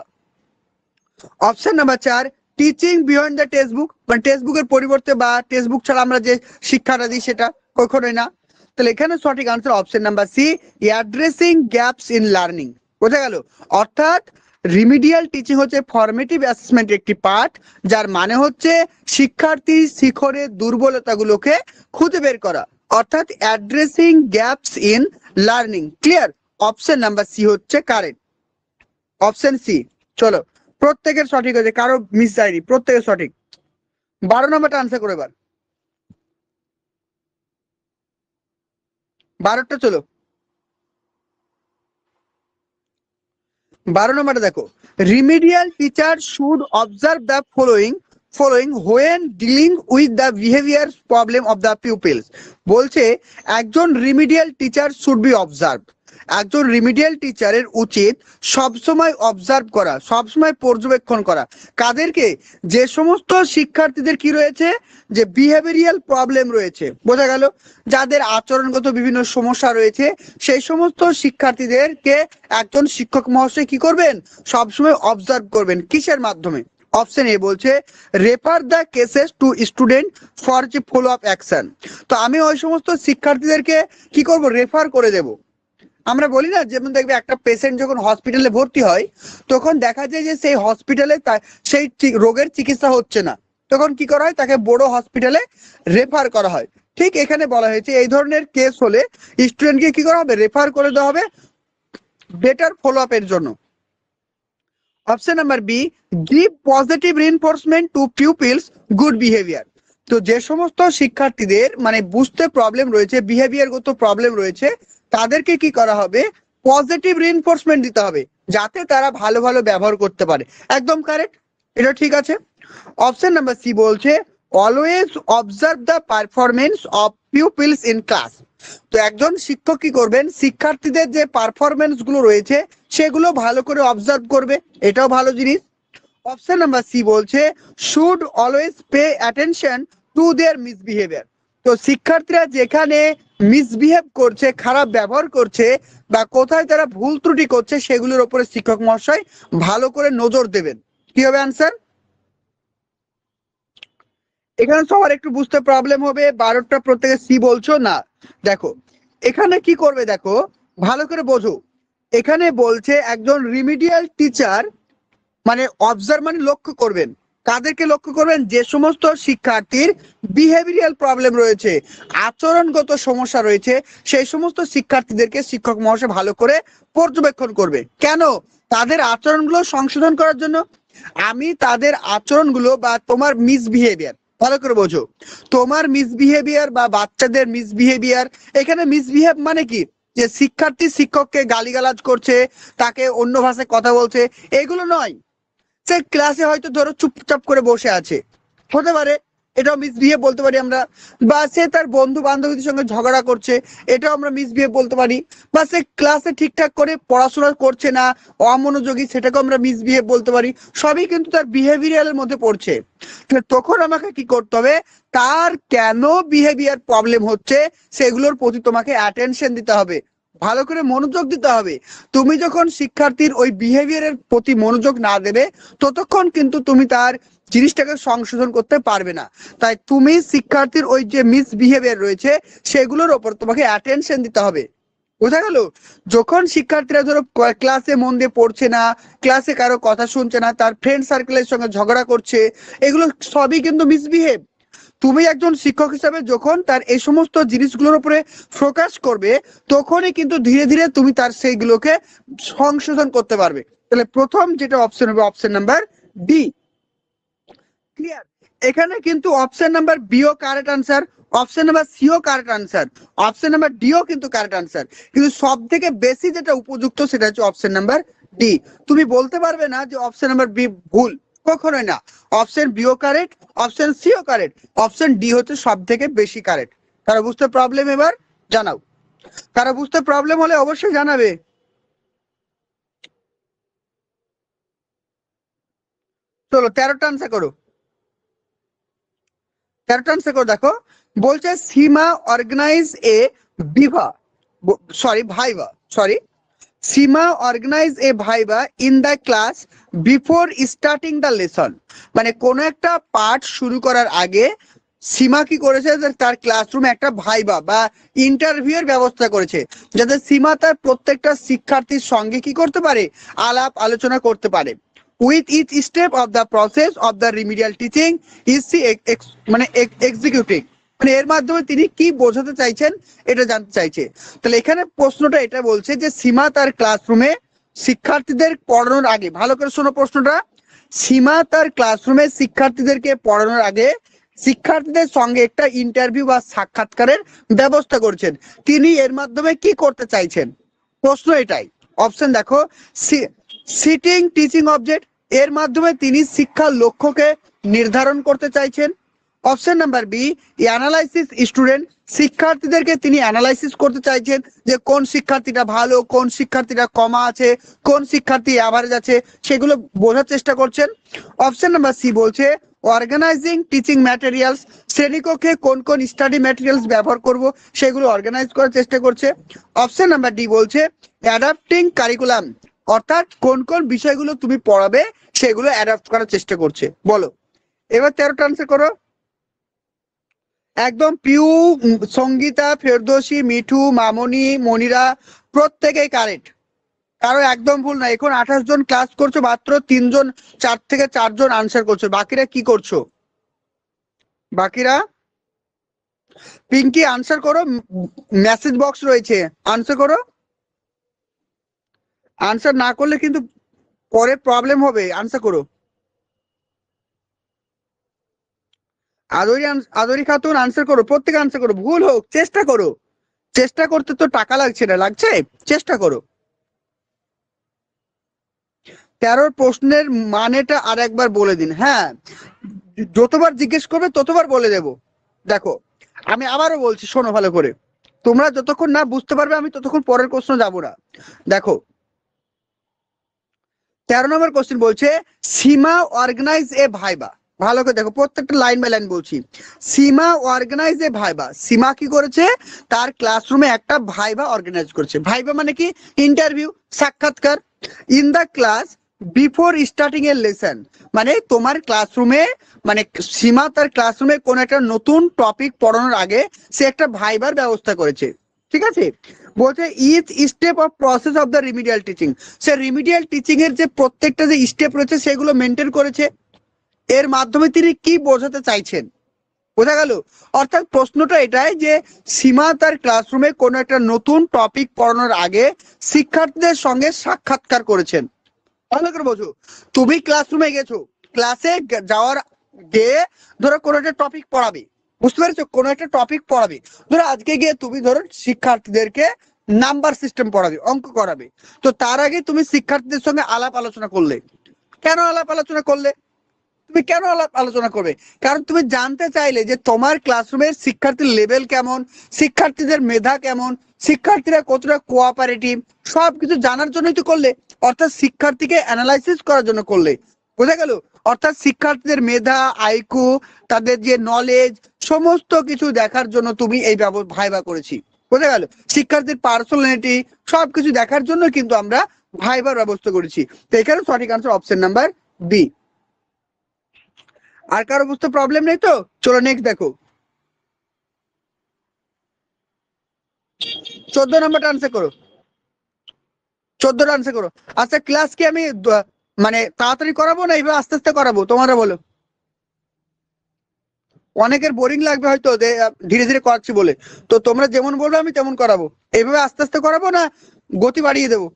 Option number 4, teaching beyond the text book, মানে টেক্সট বুকের পরিবর্তে বা টেক্সট বুক ছাড়া আমরা যে শিক্ষাটা দিই সেটা কখনোই না। তাহলে এখানে সঠিক answer option number C, addressing gaps in learning. বোঝা গেল? অর্থাৎ রিমিডিয়াল টিচিং হচ্ছে ফরমেটিভ অ্যাসেসমেন্টের একটি পার্ট, যার মানে হচ্ছে শিক্ষার্থী শিখরের দুর্বলতাগুলোকে খুঁজে বের করা, অর্থাৎ addressing gaps in learning. Clear? Option number C হচ্ছে কারেক্ট, অপশন সি। চলো, প্রত্যেকের সঠিক হয়েছে, কারো মিস যায়নি, প্রত্যেকের সঠিক। 12 নম্বরটা আনসার করে এবার, 12টা। চলো 12 নম্বরটা দেখো, remedial teacher should observe the following when dealing with the behaviour problem of the pupils. বলছে একজন remedial teacher should be observe, একজন রিমিডিয়াল টিচারের উচিত সবসময় অবজার্ভ করা, সবসময় পর্যবেক্ষণ করা। কাদেরকে? যে সমস্ত শিক্ষার্থীদের কি রয়েছে, যে বিহেভিয়ারাল প্রবলেম রয়েছে। বোঝা গেল? যাদের আচরণগত বিভিন্ন সমস্যা রয়েছে, সেই সমস্ত শিক্ষার্থীদেরকে একজন শিক্ষক মহাশয় কি করবেন? সবসময় অবজার্ভ করবেন। কিসের মাধ্যমে? অপশন এ বলছে refer the cases to student for যে ফলো আপ অ্যাকশন। তো আমি ওই সমস্ত শিক্ষার্থীদেরকে কি করব? রেফার করে দেব। আমরা বলি না, যেমন দেখবে একটা পেশেন্ট যখন হসপিটালে ভর্তি হয়, তখন দেখা যায় যে সেই হসপিটালে সেই রোগের চিকিৎসা হচ্ছে না, তখন কি করা হয়? তাকে বড় হসপিটালে রেফার করা হয়। ঠিক এখানে বলা হয়েছে এই ধরনের কেস হলে স্টুডেন্টকে কি করা হবে? রেফার করে দেওয়া হবে বেটার ফলো আপ এর জন্য। Option number B, give positive reinforcement to pupils good behaviour. তো যে সমস্ত শিক্ষার্থীদের মানে বুঝতে প্রবলেম রয়েছে, বিহেভিয়ারগত প্রবলেম রয়েছে, তাদেরকে কি করা হবে? পজিটিভ রিইনফোর্সমেন্ট দিতে হবে, যাতে তারা ভালো ভালো ব্যবহার করতে পারে। একদম কারেক্ট, এটা ঠিক আছে। অপশন নাম্বার সি বলছে always observe the performance of pupils in class. তো একজন শিক্ষক কি করবেন, শিক্ষার্থীদের যে পারফরমেন্স গুলো রয়েছে সেগুলো ভালো করে অবজার্ভ করবে, এটাও ভালো জিনিস। অপশন নাম্বার সি বলছে should always pay attention to their misbehaviour. তো শিক্ষার্থীরা যেখানে মিসবিহেভ করছে, খারাপ ব্যবহার করছে বা কোথায় তারা ভুল ত্রুটি করছে সেগুলোর উপরে শিক্ষক মহাশয় ভালো করে নজর দেবেন। কি হবে অ্যান্সার? এখানে সবার একটু বুঝতে প্রবলেম হবে, 12টা প্রত্যেকে সি বলছো না। দেখো এখানে কি করবে, দেখো ভালো করে বোঝো। এখানে বলছে একজন রিমিডিয়াল টিচার মানে অবজার্ভ মানে লক্ষ্য করবেন। কাদেরকে লক্ষ্য করবেন? যে সমস্ত শিক্ষার্থীর বিহেভিয়ারাল প্রবলেম রয়েছে, আচরণগত সমস্যা রয়েছে, সেই সমস্ত শিক্ষার্থীদেরকে শিক্ষক মহাশয় ভালো করে পর্যবেক্ষণ করবে। কেন? তাদের আচরণগুলো সংশোধন করার জন্য। আমি তাদের আচরণগুলো বা তোমার মিসবিহেভিয়ার ভালো করে বোঝো, তোমার মিসবিহেভিয়ার বা বাচ্চাদের মিসবিহেভিয়ার, এখানে মিসবিহেভ মানে কি? যে শিক্ষার্থী শিক্ষককে গালিগালাজ করছে, তাকে অন্য ভাষায় কথা বলছে, এগুলো নয়। সে ক্লাসে হয়তো ধরো চুপচাপ করে বসে আছে, হতে পারে, এটাও মিসবিহেভ বলতে পারি আমরা। বা সে তার বন্ধু বান্ধবীদের সঙ্গে ঝগড়া করছে, এটাও আমরা মিসবিহেভ বলতে পারি। বা সে ক্লাসে ঠিকঠাক করে পড়াশোনা করছে না, অমনোযোগী, সেটাকেও আমরা মিসবিহেভ বলতে পারি। সবই কিন্তু তার বিহেভিয়ারের মধ্যে পড়ছে। তখন আমাকে কি করতে হবে, তার কেন বিহেভিয়ার প্রবলেম হচ্ছে সেগুলোর প্রতি তোমাকে অ্যাটেনশন দিতে হবে, ভালো করে মনোযোগ দিতে হবে। তুমি যখন শিক্ষার্থীর ওই বিহেভিয়ারের প্রতি মনোযোগ না দেবে ততক্ষণ কিন্তু তুমি তার জিনিসটাকে সংশোধন করতে পারবে না। তাই তুমি শিক্ষার্থীর ওই যে মিসবিহেভিয়ার রয়েছে সেগুলোর ওপর তোমাকে অ্যাটেনশন দিতে হবে। বোঝা গেল? যখন শিক্ষার্থীরা ধরো ক্লাসে মন দিয়ে পড়ছে না, ক্লাসে কারো কথা শুনছে না, তার ফ্রেন্ড সার্কেলের সঙ্গে ঝগড়া করছে, এগুলো সবই কিন্তু মিসবিহেভ। তুমি একজন শিক্ষক হিসাবে যখন তার এই সমস্ত জিনিসগুলোর উপরে ফোকাস করবে তখনই কিন্তু ধীরে ধীরে তুমি তার সেইগুলোকে সংশোধন করতে পারবে। তাহলে প্রথম যেটা অপশন হবে অপশন নাম্বার ডি। ক্লিয়ার? এখানে কিন্তু অপশন নাম্বার বিও কারেক্ট আনসার, অপশন নাম্বার সিও কারেক্ট আনসার, অপশন নাম্বার ডিও কিন্তু কারেক্ট আনসার, কিন্তু সব থেকে বেশি যেটা উপযুক্ত সেটা হচ্ছে অপশন নাম্বার ডি। তুমি বলতে পারবে না যে অপশন নাম্বার বি ভুল, কখনোই না। অপশন বিও কারেক্ট, অপশন সিও কারেক্ট, অপশন ডি হচ্ছে সব থেকে বেশি কারেক্ট। কারো বুঝতে প্রবলেম এবার জানাও, কারো বুঝতে প্রবলেম হলে অবশ্যই জানাবে। চলো 13টা আনসার করো, 13টা আনসার করো। দেখো বলছে Seema organise a viva, sorry viva, sorry, Seema organise a viva in the class before starting the lesson. মানে কোন একটা পাঠ শুরু করার আগে সীমা কি করেছে, তার ক্লাসরুমে একটা ভাইভা বা ইন্টারভিউয়ের ব্যবস্থা করেছে, যাতে সীমা তার প্রত্যেকটা শিক্ষার্থীর সঙ্গে কি করতে পারে, আলাপ আলোচনা করতে পারে। With each step of the process of the remedial teaching is C মানে এক্সিকিউটিং। মানে এর মাধ্যমে তিনি কি বোঝাতে চাইছেন এটা জানতে চাইছে। তাহলে এখানে প্রশ্নটা এটা বলছে যে সীমা তার ক্লাসরুমে শিক্ষার্থীদের পড়ানোর আগে, ভালো করে শোনো প্রশ্নটা, সীমা তার ক্লাসরুমে শিক্ষার্থীদেরকে পড়ানোর আগে শিক্ষার্থীদের সঙ্গে একটা ইন্টারভিউ বা সাক্ষাৎকারের ব্যবস্থা করছেন। তিনি এর মাধ্যমে কি করতে চাইছেন, প্রশ্ন এটাই। অপশন দেখো, সিটিং টিচিং অবজেক্ট, এর মাধ্যমে তিনি শিক্ষার লক্ষ্যকে নির্ধারণ করতে চাইছেন। Option number B analysis student, শিক্ষার্থীদেরকে তিনি অ্যানালাইসিস করতে চাইছেন যে কোন শিক্ষার্থীটা ভালো, কোন শিক্ষার্থীটা কমা আছে, কোন শিক্ষার্থী অ্যাভারেজ আছে, সেগুলো বোঝার চেষ্টা করছেন। অপশন নাম্বার সি বলছে অর্গানাইজিং টিচিং ম্যাটেরিয়ালস, শ্রেণীকক্ষে কোন কোন স্টাডি ম্যাটেরিয়ালস ব্যবহার করব সেগুলো অর্গানাইজ করার চেষ্টা করছে। অপশন নাম্বার ডি বলছে অ্যাডাপ্টিং কারিকুলাম, অর্থাৎ কোন কোন বিষয়গুলো তুমি পড়াবে সেগুলো অ্যাডাপ্ট করার চেষ্টা করছে। বলো এবার 13টা আনসার করো। একদম পিউ, সঙ্গীতা, ফেরদৌসী, মিঠু, মামনি, মনিরা প্রত্যেকেই কারেক্ট, কারো একদম ভুল না। এখন 28 জন ক্লাস করছো, মাত্র 3 জন, 4 থেকে 4 জন আনসার করছো, বাকিরা কি করছো? বাকিরা পিঙ্কি আনসার করো, মেসেজ বক্স রয়েছে, আনসার করো। আনসার না করলে কিন্তু পরে প্রবলেম হবে, আনসার করো। আদরি খাতুন আনসার করো, প্রত্যেকে আনসার করো, ভুল হোক চেষ্টা করো, চেষ্টা করতে তো টাকা লাগছে না, লাগছে, চেষ্টা করো। 13 প্রশ্নের মানেটা আর একবার বলে দিন। হ্যাঁ, যতবার জিজ্ঞেস করবে ততবার বলে দেব। দেখো আমি আবারও বলছি, শোনো ভালো করে, তোমরা যতক্ষণ না বুঝতে পারবে আমি ততক্ষণ পরের প্রশ্ন যাব না। দেখো 13 নম্বর কোশ্চেন বলছে সীমা অর্গানাইজ এ ভাইবা। ভালো করে দেখো, প্রত্যেকটা লাইন বাই লাইন বলছি। সীমা অর্গানাইজ এ ভাইবা, সীমা কি করেছে, তার ক্লাসরুমে একটা ভাইবা অর্গানাইজ করেছে। ভাইবা মানে কি, ইন্টারভিউ, সাক্ষাৎকার। In the class before starting এর লেসন, মানে তোমার ক্লাসরুমে, মানে সীমা তার ক্লাসরুমে কোন একটা নতুন টপিক পড়ানোর আগে সে একটা ভাইবার ব্যবস্থা করেছে। ঠিক আছে, বলছে each step of process of the remedial teaching, সে রিমিডিয়াল টিচিং এর যে প্রত্যেকটা যে স্টেপ রয়েছে সেগুলো মেনটেন করেছে। এর মাধ্যমে তিনি কি বোঝাতে চাইছেন, বোঝা গেল? অর্থাৎ প্রশ্নটা এটাই যে সীমা তার ক্লাসরুমে কোনো একটা নতুন টপিক পড়ানোর আগে শিক্ষার্থীদের সঙ্গে সাক্ষাৎকার করেছেন। ভালো করে বোঝো, তুমি ক্লাসরুমে গেছো, ক্লাসে যাওয়ার গিয়ে ধরো কোনো একটা টপিক পড়াবে, বুঝতে পেরেছো, কোনো একটা টপিক পড়াবে। ধরো আজকে গিয়ে তুমি ধরো শিক্ষার্থীদেরকে নাম্বার সিস্টেম পড়াবে, অঙ্ক করাবে। তো তার আগে তুমি শিক্ষার্থীদের সঙ্গে আলাপ আলোচনা করলে। কেন আলাপ আলোচনা করলে? তুমি কেন আলাপ আলোচনা করবে? কারণ তুমি জানতে চাইলে যে তোমার ক্লাসরুমের শিক্ষার্থীর লেভেল কেমন, শিক্ষার্থীদের মেধা কেমন, শিক্ষার্থীরা কতটা কোঅপারেটিভ, সবকিছু জানার জন্যই তো করলে। অর্থাৎ শিক্ষার্থীকে অ্যানালাইসিস করার জন্য করলে, বোঝা গেল? অর্থাৎ শিক্ষার্থীদের মেধা, আইকিউ, তাদের যে নলেজ, সমস্ত কিছু দেখার জন্য তুমি এই ভাইবা করেছি। বোঝা গেল? শিক্ষার্থীর পার্সোনালিটি সবকিছু দেখার জন্য কিন্তু আমরা ভাইবার ব্যবস্থা করেছি। তো এখানে সঠিক আনসার অপশন নাম্বার বি। আর কারো বুঝতে প্রবলেম নেই তো? চলো নেক্সট দেখো, 14 নম্বরটা আনসার করো, 14টা আনসার করো। আচ্ছা ক্লাস কি আমি মানে তাড়াতাড়ি করাবো না এইভাবে আস্তে আস্তে করাবো, তোমরা বলো? অনেকের বোরিং লাগবে হয়তো ধীরে ধীরে করাচ্ছি বলে, তো তোমরা যেমন বলবে আমি তেমন করাবো। এইভাবে আস্তে আস্তে করাবো না গতি বাড়িয়ে দেবো?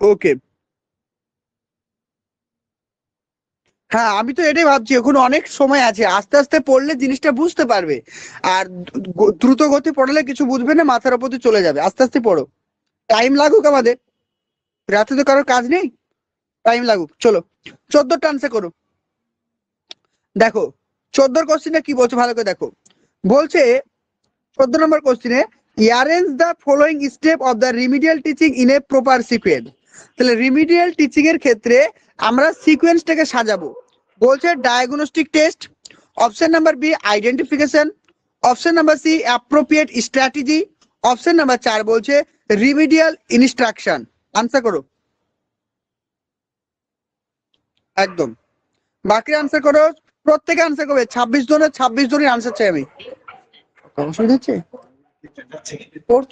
ওকে, হ্যাঁ আমি তো এটাই ভাবছি, এখন অনেক সময় আছে, আস্তে আস্তে পড়লে জিনিসটা বুঝতে পারবে। আর দ্রুত গতি পড়লে কিছু বুঝবে না, মাথার উপর দিয়ে চলে যাবে। আস্তে আস্তে পড়ো, টাইম লাগুক আমাদের, রাতে তো কারোর কাজ নেই, টাইম লাগুক। চলো 14টা আনসার করো। দেখো 14 কোশ্চেনে কি বলছে ভালো করে দেখো, বলছে 14 নম্বর কোশ্চেনে arrange the following step of the remedial teaching in a proper sequence. তাহলে রিমিডিয়াল টিচিং এর ক্ষেত্রে আমরা সিকোয়েন্সটাকে সাজাবো। বলছে diagnostic test, option number B identification, option number C appropriate strategy, option number 4 বলছে রিমিডিয়াল ইনস্ট্রাকশন। আনসার করো একদম, বাকি আনসার করো, প্রত্যেকে আনসার করবে। 26 জনের আনসার চাই আমি। অসুবিধা হচ্ছে,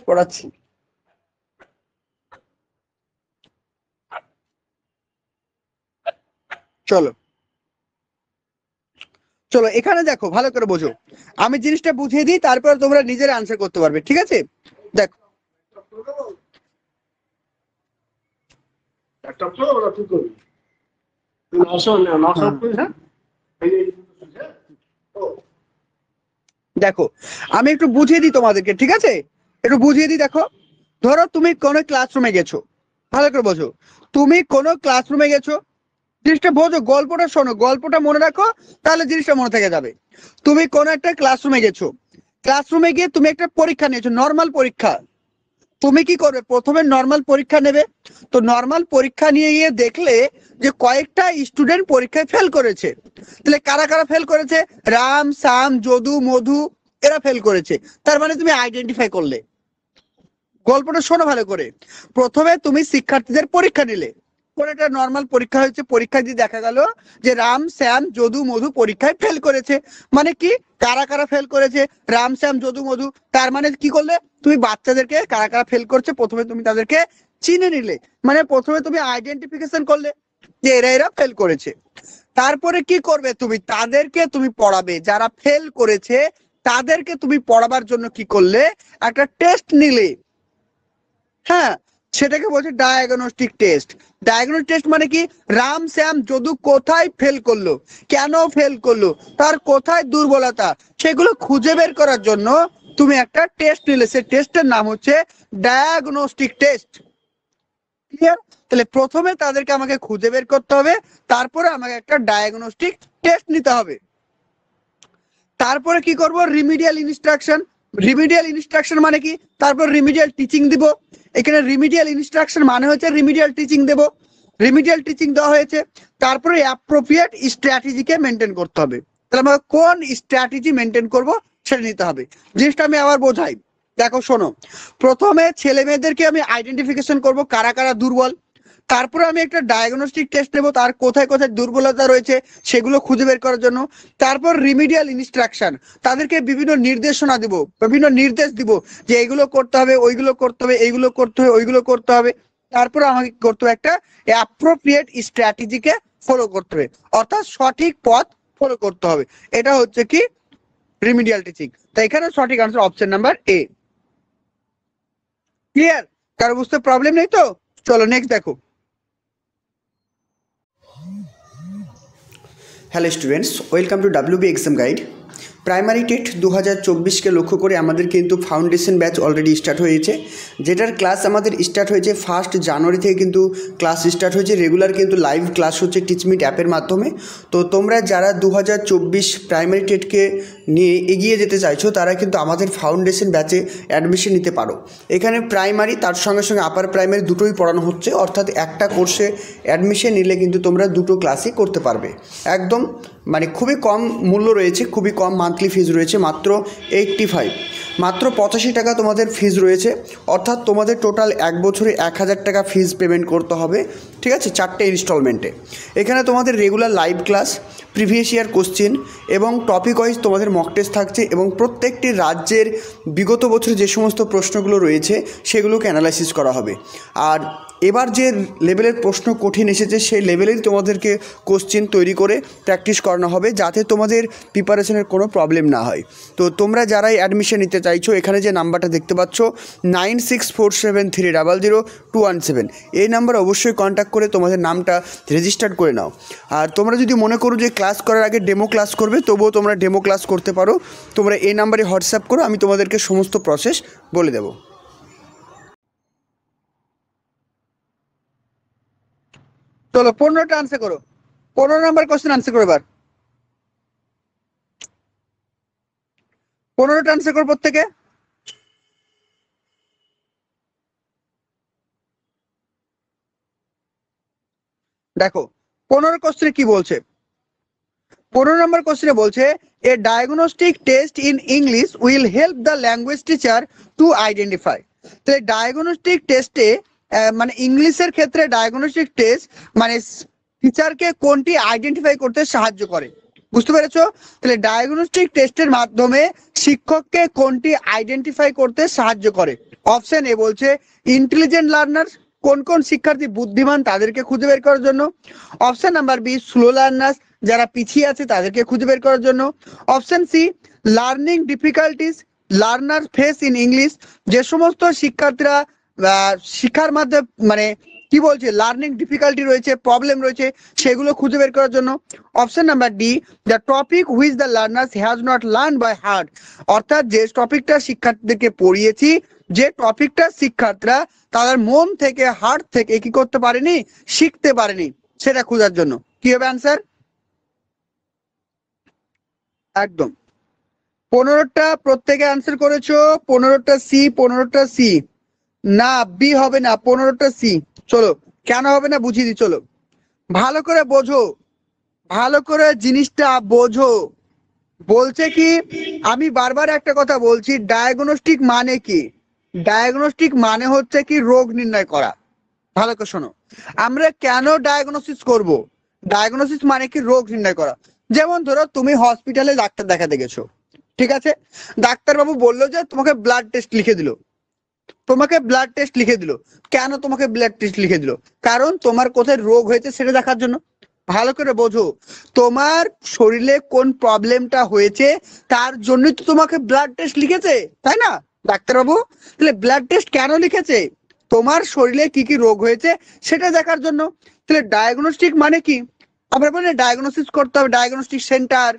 পড়াচ্ছি। চলো চলো এখানে দেখো ভালো করে বোঝো, আমি জিনিসটা বুঝিয়ে দিই, তারপর তোমরা নিজের আনসার করতে পারবে। ঠিক আছে, দেখো দেখো আমি একটু বুঝিয়ে দিই তোমাদেরকে, ঠিক আছে, একটু বুঝিয়ে দিই। দেখো ধরো তুমি কোনো ক্লাসরুমে গেছো, ভালো করে বোঝো, তুমি কোনো ক্লাসরুমে গেছো, জিনিসটা বোঝো, গল্পটা শোনো, গল্পটা মনে রাখো, তাহলে জিনিসটা মনে থেকে যাবে। তুমি কোনো একটা ক্লাসরুমে গেছো, ক্লাসরুমে গিয়ে তুমি একটা পরীক্ষা নিয়েছো, নর্মাল পরীক্ষা। তুমি কি করবে, প্রথমে নর্মাল পরীক্ষা নেবে। তো নর্মাল পরীক্ষা নিয়ে গিয়ে দেখলে যে কয়েকটা স্টুডেন্ট পরীক্ষায় ফেল করেছে। তাহলে কারা কারা ফেল করেছে, রাম, শ্যাম, যদু, মধু, এরা ফেল করেছে। তার মানে তুমি আইডেন্টিফাই করলে। গল্পটা শোনো ভালো করে, প্রথমে তুমি শিক্ষার্থীদের পরীক্ষা নিলে, কোন একটা নর্মাল পরীক্ষা হয়েছে, পরীক্ষা দিয়ে দেখা গেল যে রাম, শ্যাম, যদু, মধু পরীক্ষায় ফেল করেছে। মানে কি, কারা কারা ফেল করেছে, রাম, শ্যাম, যদু, মধু। তার মানে কি করলে, তুমি বাচ্চাদেরকে কারা কারা ফেল করছে প্রথমে তুমি তাদেরকে চিনে নিলে, মানে প্রথমে তুমি আইডেন্টিফিকেশন করলে যে এরা এরা ফেল করেছে। তারপরে কি করবে, তুমি তাদেরকে তুমি পড়াবে, যারা ফেল করেছে তাদেরকে তুমি পড়াবার জন্য কি করলে, একটা টেস্ট নিলে। হ্যাঁ, সেটাকে বলছে ডায়াগনস্টিক টেস্ট। ডায়াগনস্টিক টেস্ট মানে কি, রাম শ্যাম যদু কোথায় ফেল করলো, কেন ফেল করলো, তার কোথায় দুর্বলতা, সেগুলো খুঁজে বের করার জন্য তুমি একটা টেস্ট নিলে, সেই টেস্টের নাম হচ্ছে ডায়াগনস্টিক টেস্ট। ক্লিয়ার? তাহলে প্রথমে তাদেরকে আমাকে খুঁজে বের করতে হবে, তারপরে আমাকে একটা ডায়াগনস্টিক টেস্ট নিতে হবে। তারপরে কি করব, রিমিডিয়াল ইনস্ট্রাকশন। রিমিডিয়াল ইনস্ট্রাকশন মানে কি, তারপর রিমিডিয়াল টিচিং দিব। এখানে রিমিডিয়াল ইনস্ট্রাকশন মানে হচ্ছে রিমিডিয়াল টিচিং দেব। রিমিডিয়াল টিচিং দেওয়া হয়েছে, তারপরে অ্যাপ্রোপ্রিয়েট স্ট্র্যাটেজিকে মেনটেন করতে হবে। তাহলে আমাকে কোন স্ট্র্যাটেজি মেনটেন করব সেটা নিতে হবে। জিনিসটা আমি আবার বোঝাই, দেখো শোনো, প্রথমে ছেলে মেয়েদেরকে আমি আইডেন্টিফিকেশন করব কারা কারা দুর্বল, তারপরে আমি একটা ডায়াগনস্টিক টেস্ট নেব তার কোথায় কোথায় দুর্বলতা রয়েছে সেগুলো খুঁজে বের করার জন্য। তারপর রিমিডিয়াল ইনস্ট্রাকশন, তাদেরকে বিভিন্ন নির্দেশনা দিব, বিভিন্ন নির্দেশ দিব যে এইগুলো করতে হবে, ওইগুলো করতে হবে, এইগুলো করতে হবে, ওইগুলো করতে হবে। তারপর আমাকে করতে হবে একটা অ্যাপ্রোপ্রিয়েট স্ট্র্যাটেজিকে ফলো করতে হবে, অর্থাৎ সঠিক পথ ফলো করতে হবে। এটা হচ্ছে কি রিমিডিয়াল টিচিং। তাই এখানে সঠিক answer option number A. Clear? কারো বুঝতে প্রবলেম নেই তো? চলো নেক্সট দেখো। Hello students, welcome to WB exam guide. Primary TET 2024কে লক্ষ্য করে আমাদের কিন্তু ফাউন্ডেশন ব্যাচ অলরেডি স্টার্ট হয়েছে, যেটার ক্লাস আমাদের স্টার্ট হয়েছে 1 জানুয়ারি থেকে। কিন্তু ক্লাস স্টার্ট হয়েছে, রেগুলার কিন্তু লাইভ ক্লাস হচ্ছে টিচমিট অ্যাপের মাধ্যমে। তো তোমরা যারা 2024 প্রাইমারি টেটকে নিয়ে এগিয়ে যেতে চাইছো তারা কিন্তু আমাদের ফাউন্ডেশন ব্যাচে অ্যাডমিশন নিতে পারো। এখানে প্রাইমারি তার সঙ্গে সঙ্গে আপার প্রাইমারি দুটোই পড়ানো হচ্ছে, অর্থাৎ একটা কোর্সে অ্যাডমিশন নিলে কিন্তু তোমরা দুটো ক্লাসই করতে পারবে। একদম মানে খুবই কম মূল্য রয়েছে, খুবই কম মান্থলি ফিজ রয়েছে, মাত্র 85, মাত্র 85 টাকা তোমাদের ফিজ রয়েছে। অর্থাৎ তোমাদের টোটাল 1 বছরে 1000 টাকা ফিজ পেমেন্ট করতে হবে, ঠিক আছে, 4টে ইনস্টলমেন্টে। এখানে তোমাদের regular live class, previous year question এবং টপিক ওয়াইজ তোমাদের মক টেস্ট থাকছে, এবং প্রত্যেকটি রাজ্যের বিগত বছরে যে সমস্ত প্রশ্নগুলো রয়েছে সেগুলোকে অ্যানালাইসিস করা হবে। আর এবার যে লেভেলের প্রশ্ন কঠিন এসেছে সেই লেভেলেরই তোমাদেরকে কোশ্চেন তৈরি করে প্র্যাকটিস করানো হবে, যাতে তোমাদের প্রিপারেশনের কোনো প্রবলেম না হয়। তো তোমরা যারাই অ্যাডমিশন নিতে চাইছো, এখানে যে নাম্বারটা দেখতে পাচ্ছ 9647300217, এই নাম্বার অবশ্যই কন্ট্যাক্ট করে তোমাদের নামটা রেজিস্টার করে নাও। আর তোমরা যদি মনে করো যে ক্লাস করার আগে ডেমো ক্লাস করবে, তবুও তোমরা ডেমো ক্লাস করতে পারো। তোমরা এই নাম্বারে হোয়াটসঅ্যাপ করো, আমি তোমাদেরকে সমস্ত প্রসেস বলে দেবো। চলো 15টা আনসার করো, 15 নাম্বার কোশ্চেন আনসার করো। এবার 15টা আনসার করো প্রত্যেকে। দেখো 15 কোশ্চেনে কি বলছে। 15 নম্বর কোশ্চেনে বলছে a diagnostic test in English will help the language teacher to identify. তাহলে ডায়াগনস্টিক টেস্টে মানে ইংলিশের ক্ষেত্রে ডায়াগনস্টিক টেস্ট মানে টিচারকে কোনটি আইডেন্টিফাই করতে সাহায্য করে, বুঝতে পেরেছো? তাহলে ডায়াগনস্টিক টেস্টের মাধ্যমে শিক্ষককে কোনটি আইডেন্টিফাই করতে সাহায্য করে। অপশন এ বলছে ইন্টেলিজেন্ট লার্নার, কোন কোন শিক্ষার্থী বুদ্ধিমান তাদেরকে খুঁজে বের করার জন্য। Option number B slow learners, যারা পিছিয়ে আছে তাদেরকে খুঁজে বের করার জন্য। Option C learning difficulties learner face in English, যে সমস্ত শিক্ষার্থীরা শিক্ষার মাধ্যমে মানে কি বলছে লার্নিং ডিফিকাল্টি রয়েছে, প্রবলেম রয়েছে, সেগুলো খুঁজে বের করার জন্য। Option number D the topic which the learners has not learn by heart, অর্থাৎ যে টপিকটা শিক্ষার্থীদেরকে পড়িয়েছি, যে টপিকটা শিক্ষার্থীরা তাদের মন থেকে হার্ট থেকে কি করতে পারেনি, শিখতে পারেনি, সেটা খোঁজার জন্য। কি হবে অ্যান্সার? একদম 15টা প্রত্যেকে অ্যান্সার করেছো। 15টা সি, 15টা সি না, বি হবে না, 15টা সি। চলো কেন হবে না বুঝিয়ে দিই, চলো ভালো করে বোঝো, ভালো করে জিনিসটা বোঝো। বলছে কি, আমি বারবার একটা কথা বলছি, ডায়াগনস্টিক মানে কি? ডায়াগনস্টিক মানে হচ্ছে কি রোগ নির্ণয় করা। ভালো করে শোনো, আমরা কেন ডায়াগনোসিস করব? ডায়াগনোসিস মানে কি রোগ নির্ণয় করা। যেমন ধরো তুমি হসপিটালে ডাক্তার দেখাতে গেছো, ঠিক আছে, ডাক্তারবাবু বললো যে তোমাকে ব্লাড টেস্ট লিখে দিল, তোমাকে ব্লাড টেস্ট লিখে দিল। কেন তোমাকে ব্লাড টেস্ট লিখে দিল? কারণ তোমার কোথায় রোগ হয়েছে সেটা দেখার জন্য। ভালো করে বোঝো, তোমার শরীরে কোন প্রবলেমটা হয়েছে তার জন্যই তো তোমাকে ব্লাড টেস্ট লিখেছে, তাই না ডাক্তারবাবু? তাহলে ব্লাড টেস্ট কেন লিখেছে? তোমার শরীরে কি কি রোগ হয়েছে সেটা দেখার জন্য। তাহলে ডায়াগনস্টিক মানে কি? আমরা বলি ডায়াগনোসিস করতে হবে, ডায়াগনস্টিক সেন্টার,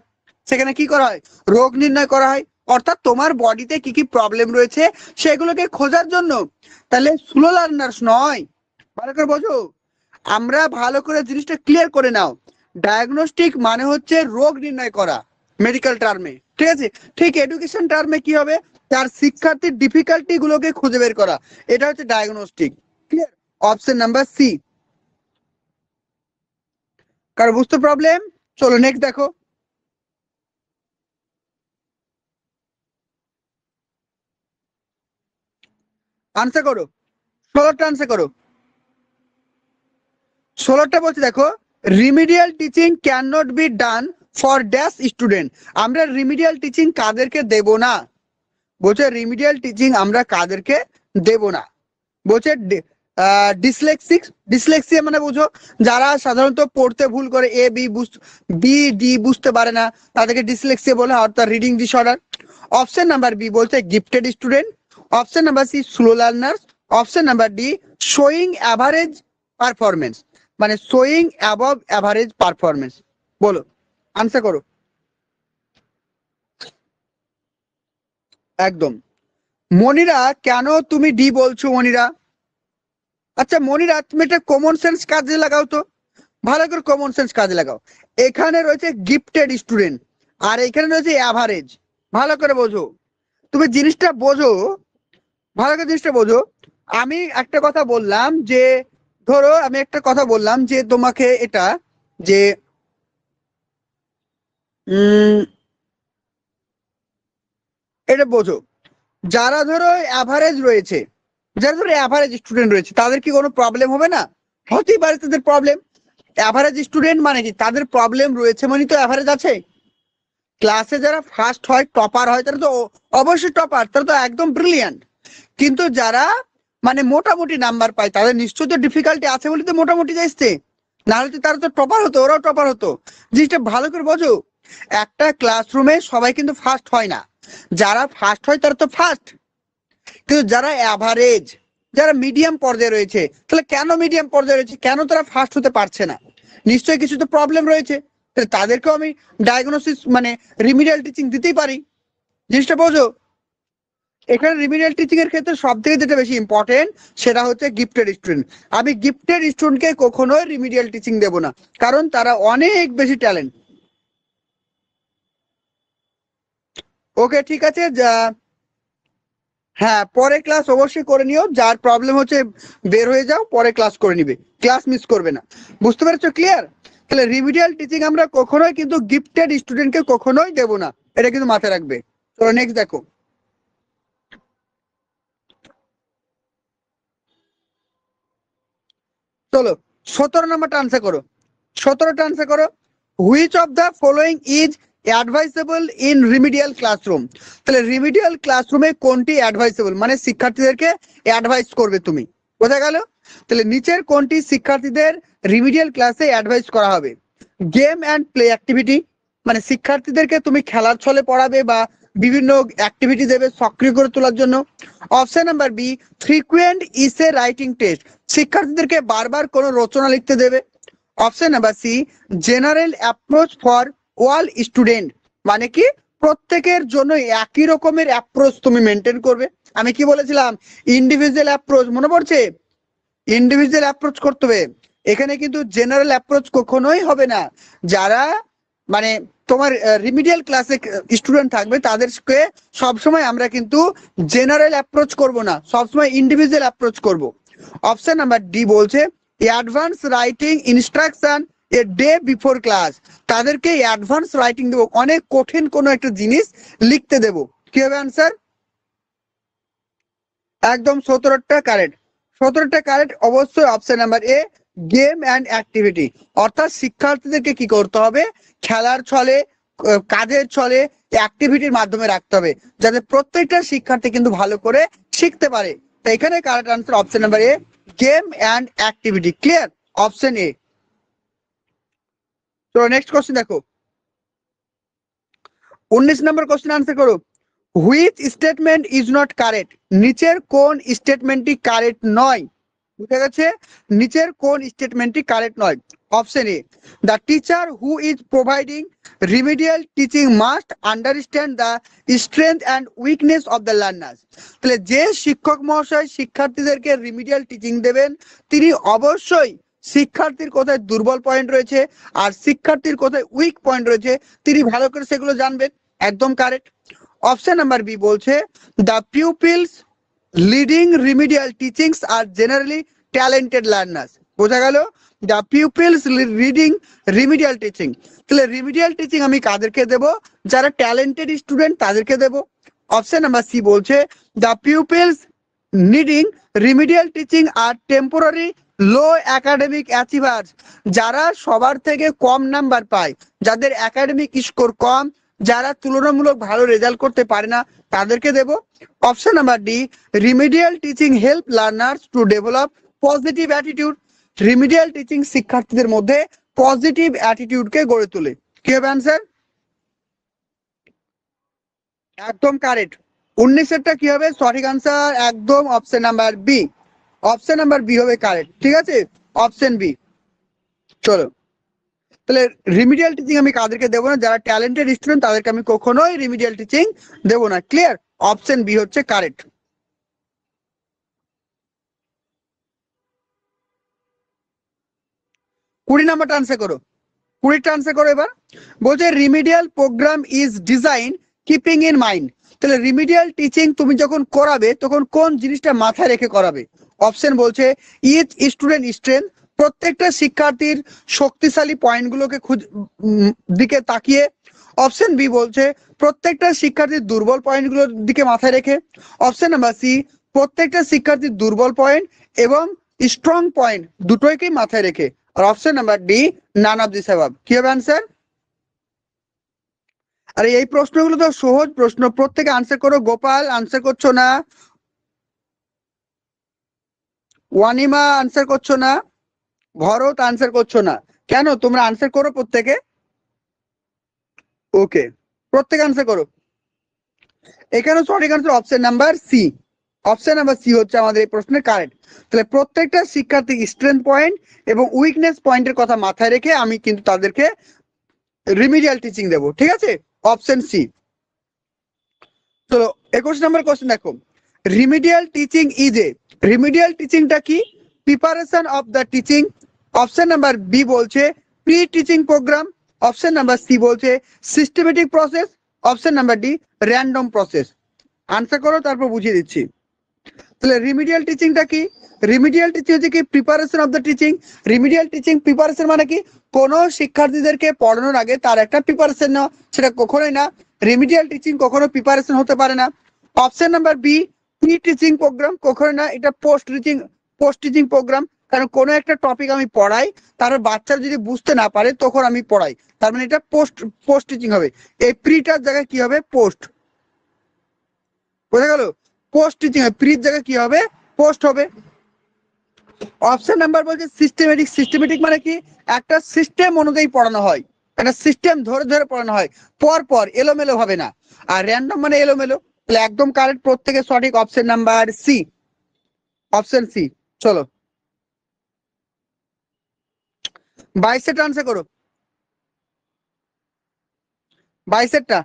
সেখানে কি করা হয়, রোগ নির্ণয় করা হয়, অর্থাৎ তোমার বডিতে কি কি প্রবলেম রয়েছে সেগুলোকে খোঁজার জন্য। তাহলে স্লো লার্নার্স নয়, ভালো করে বোঝো, আমরা ভালো করে জিনিসটা ক্লিয়ার করে নাও। ডায়াগনস্টিক মানে হচ্ছে রোগ নির্ণয় করা মেডিকেল টার্মে, ঠিক আছে। ঠিক এডুকেশন টার্মে কি হবে, তার শিক্ষার্থীর ডিফিকাল্টি গুলোকে খুঁজে বের করা, এটা হচ্ছে diagnostic. Clear? Option number C. কারো বুঝতে প্রবলেম? চলো নেক্সট দেখো। আনসার করো, 16টা আনসার করো। 16টা বলছে দেখো, remedial teaching can not be done for dash student. আমরা রিমিডিয়াল টিচিং কাদেরকে দেব না? বলছে রিমিডিয়াল টিচিং আমরা কাদেরকে দেব না। বলছে ডিসলেক্সিয়া মানে বুঝো, যারা সাধারণত পড়তে ভুল করে, এ বি বি ডি বুঝতে পারে না, তাদেরকে ডিসলেক্সিয়া বলে, অর্থাৎ reading disorder. Option number B বলছে gifted student. Option number C slow learners. Option number D showing average performance, মানে শোয়িং অ্যাবভ অ্যাভারেজ পারফরমেন্স। বলো, আনসার করো। একদম। মনিরা, কেন তুমি ডি বলছো মনিরা? আচ্ছা মনিরা, তুমি একটা কমন সেন্স কাজে লাগাও তো, ভালো করে কমন সেন্স কাজে লাগাও। এখানে রয়েছে গিফটেড স্টুডেন্ট আর এখানে রয়েছে অ্যাভারেজ। ভালো করে বোঝো, তুমি জিনিসটা বোঝো, ভালো করে জিনিসটা বোঝো। আমি একটা কথা বললাম যে, ধরো আমি একটা কথা বললাম যে তোমাকে এটা, যে এটা বোঝো, যারা ধরো অ্যাভারেজ রয়েছে, যারা ধরো অ্যাভারেজ স্টুডেন্ট রয়েছে, তাদের কি কোনো প্রবলেম হবে না? হতেই পারে তাদের প্রবলেম। অ্যাভারেজ স্টুডেন্ট মানে কি, তাদের প্রবলেম রয়েছে মানে তো অ্যাভারেজ আছে। ক্লাসে যারা ফার্স্ট হয়, টপার হয়, তারা তো অবশ্যই টপার, তারা তো একদম ব্রিলিয়ান্ট। কিন্তু যারা মানে মোটামুটি নাম্বার পায়, তাদের নিশ্চয়ই তো ডিফিকাল্টি আছে বলে তো মোটামুটি যাইছে, নাহলে তো তারা তো টপার হতো, ওরাও টপার হতো। জিনিসটা ভালো করে বোঝো, একটা ক্লাসরুমে সবাই কিন্তু ফার্স্ট হয় না। যারা ফার্স্ট হয় তারা তো ফার্স্ট, কিন্তু যারা অ্যাভারেজ, যারা মিডিয়াম পর্যায়ে রয়েছে, তাহলে কেন মিডিয়াম পর্যায়ে রয়েছে, কেন তারা ফার্স্ট হতে পারছে না? নিশ্চয়ই কিছু তো প্রবলেম রয়েছে। তাহলে তাদেরকেও আমি ডায়াগনোসিস মানে রিমিডিয়াল টিচিং দিতেই পারি। জিনিসটা বোঝো, এখানে রিমিডিয়াল টিচিং এর ক্ষেত্রে সব থেকে যেটা বেশি ইম্পর্টেন্ট সেটা হচ্ছে গিফটেড স্টুডেন্ট। আমি গিফটেড স্টুডেন্টকে কখনোই রিমিডিয়াল টিচিং দেব না, কারণ তারা অনেক বেশি ট্যালেন্ট। ওকে ঠিক আছে, হ্যাঁ পরে ক্লাস অবশ্যই করে নিও, যার প্রবলেম হচ্ছে বের হয়ে যাও, পরে ক্লাস করে নিবে, ক্লাস মিস করবে না। বুঝতে পেরেছো? ক্লিয়ার? তাহলে রিমিডিয়াল টিচিং আমরা কখনোই কিন্তু গিফটেড স্টুডেন্টকে কখনোই দেব না, এটা কিন্তু মাথায় রাখবে। চলো নেক্সট দেখো। চলো 17 নম্বরটা আনসার করো, 17টা আনসার করো। Which of the following is অ্যাডভাইসেবল in remedial classroom. তাহলে রিমিডিয়াল ক্লাসরুমে কোনটি অ্যাডভাইসেবল, মানে শিক্ষার্থীদেরকে অ্যাডভাইস করবে তুমি, বোঝা গেল? তাহলে নিচের কোনটি শিক্ষার্থীদের রিমিডিয়াল ক্লাসে অ্যাডভাইস করা হবে? গেম অ্যান্ড প্লে অ্যাক্টিভিটি, মানে শিক্ষার্থীদেরকে তুমি খেলার ছলে পড়াবে বা বিভিন্ন অ্যাক্টিভিটি দেবে সক্রিয় করে তোলার জন্য। Option number B frequent essay writing test, শিক্ষার্থীদেরকে বারবার কোনো রচনা লিখতে দেবে। Option number C general approach for all student, মানে কি প্রত্যেকের জন্য একই রকমের অ্যাপ্রোচ তুমি মেনটেন করবে। আমি কি বলেছিলাম, ইন্ডিভিজুয়াল অ্যাপ্রোচ, মনে পড়ছে? ইন্ডিভিজুয়াল অ্যাপ্রোচ করতে হবে, এখানে কিন্তু জেনারেল অ্যাপ্রোচ কখনোই হবে না। যারা মানে তোমার রিমিডিয়াল ক্লাসে স্টুডেন্ট থাকবে তাদেরকে সবসময় আমরা কিন্তু জেনারেল অ্যাপ্রোচ করব না, সবসময় ইন্ডিভিজুয়াল অ্যাপ্রোচ করব। অপশন নাম্বার ডি বলছে advance writing instruction a day before class, তাদেরকে অ্যাডভান্স রাইটিং দেবো, অনেক কঠিন কোনো একটা জিনিস লিখতে দেবো। কি হবে আনসার? একদম 17টা কারেক্ট, 17টা কারেক্ট, অবশ্যই option number A game and activity. অর্থাৎ শিক্ষার্থীদেরকে কি করতে হবে, খেলার ছলে, কাজের ছলে, অ্যাক্টিভিটির মাধ্যমে রাখতে হবে, যাতে প্রত্যেকটা শিক্ষার্থী কিন্তু ভালো করে শিখতে পারে। তো এখানে correct answer option number A game and activity. Clear? Option এ। তো নেক্সট কোশ্চেন দেখো, 19 নম্বর কোশ্চেন আনসার করো। Which statement is not correct, নিচের কোন স্টেটমেন্টটি কারেক্ট নয়? বুঝা গেছে, নিচের কোন স্টেটমেন্টটি কারেক্ট নয়? Option A, the teacher who is providing remedial teaching must understand the strength and weakness of the learners. তাহলে যে শিক্ষক মহাশয় শিক্ষার্থীদেরকে রিমিডিয়াল টিচিং দেবেন তিনি অবশ্যই শিক্ষার্থীর কোথায় দুর্বল পয়েন্ট রয়েছে আর শিক্ষার্থীর কোথায় উইক পয়েন্ট রয়েছে তিনি ভালো করে সেগুলো জানবেন। একদম কারেক্ট। অপশন নাম্বার বি বলছে the pupils leading remedial teachings are generally talented learners. বোঝা গেল, the pupils reading remedial teaching. তাহলে রিমিডিয়াল টিচিং আমি কাদেরকে দেব? যারা ট্যালেন্টেড স্টুডেন্ট তাদেরকে দেব। অপশন নাম্বার সি বলছে the pupils needing remedial teaching are temporary low academic achievers, যারা সবার থেকে কম নাম্বার পায়, যাদের একাডেমিক স্কোর কম, যারা তুলনামূলক ভালো রেজাল্ট করতে পারে না তাদেরকে দেব। Option number D, remedial teaching help learners to develop positive attitude. Remedial teaching শিক্ষার্থীদের মধ্যে পজিটিভ অ্যাটিটিউডকে গড়ে তোলে। কি হবে অ্যান্সার? একদম কারেক্ট। 19-এরটা কি হবে সঠিক আনসার? একদম option number B. Option number B হবে কারেক্ট। ঠিক আছে, অপশন বি। চলো, তাহলে রিমিডিয়াল টিচিং আমি কাদেরকে দেবো না? যারা ট্যালেন্টেড স্টুডেন্ট তাদেরকে আমি কখনোই রিমিডিয়াল টিচিং দেবো না। ক্লিয়ার? অপশন বি হচ্ছে কারেক্ট। 20 নাম্বারটা আনসার করো। 20টা আনসার করো এবার। বলছে remedial programme is design keeping in mind. তাহলে রিমিডিয়াল টিচিং তুমি যখন করাবে তখন কোন জিনিসটা মাথায় রেখে করাবে? অপশন বলছে ইচ স্টুডেন্ট স্ট্রেংথ, প্রত্যেকটা শিক্ষার্থীর শক্তিশালী পয়েন্টগুলোকে দিকে তাকিয়ে। অপশন বি বলছে প্রত্যেকটা শিক্ষার্থীর দুর্বল পয়েন্টগুলোর দিকে মাথায় রেখে। অপশন নাম্বার সি, প্রত্যেকটা শিক্ষার্থীর দুর্বল পয়েন্ট এবং স্ট্রং পয়েন্ট দুটোকেই মাথায় রেখে। আর option number D, none of this above. কি হবে অ্যান্সার? আরে এই প্রশ্নগুলো তো সহজ প্রশ্ন, প্রত্যেকে আনসার করো। গোপাল আনসার করছো না, ওয়ানিমা আনসার করছো না, ভরত আনসার করছো না কেন? তোমরা আনসার করো প্রত্যেকে। ওকে, প্রত্যেকে আনসার করো। এখানে সঠিক answer option number C. Option number C হচ্ছে আমাদের এই প্রশ্নের কারেক্ট। তাহলে প্রত্যেকটা শিক্ষার্থী স্ট্রেংথ পয়েন্ট এবং উইকনেস পয়েন্টের কথা মাথায় রেখে আমি কিন্তু তাদেরকে রিমিডিয়াল টিচিং দেবো। ঠিক আছে, অপশন সি। চলো 21 নম্বর কোশ্চেন দেখো। Remedial teaching is a, remedial টিচিংটা কি? Preparation of the teaching. Option number B বলছে pre teaching programme. Option number C বলছে systematic process. Option number D random process. Answer করো, তারপর বুঝিয়ে দিচ্ছি। তাহলে রিমিডিয়াল টিচিংটা কি? রিমিডিয়াল টিচিং হচ্ছে কি preparation of the teaching. Remedial teaching preparation মানে কি? কোনো শিক্ষার্থীদেরকে পড়ানোর আগে তার একটা প্রিপারেশন নেওয়া, সেটা কখনোই না। রিমিডিয়াল টিচিং কখনো প্রিপারেশন হতে পারে না। Option number B, pre teaching program, কখনো না, এটা পোস্ট টিচিং প্রোগ্রাম। কারণ কোনো একটা টপিক আমি পড়াই, তার বাচ্চারা যদি বুঝতে না পারে তখন আমি পড়াই, তার মানে এটা পোস্ট টিচিং হবে। এই প্রিটার জায়গায় কি হবে? পোস্ট। বোঝা গেল? পোস্ট টিচিং হবে, প্রির জায়গায় কি হবে? পোস্ট হবে। অপশন নাম্বার বলছে সিস্টেমেটিক। সিস্টেমেটিক মানে কি? একটা সিস্টেম অনুযায়ী পড়ানো হয়, একটা সিস্টেম ধরে ধরে পড়ানো হয়, পর পর এলোমেলো হবে না। আর র্যান্ডম মানে এলোমেলো। তাহলে একদম কারেক্ট, প্রত্যেকে সঠিক। Option number C. Option C. চলো 22টা আনসার করো। 22টা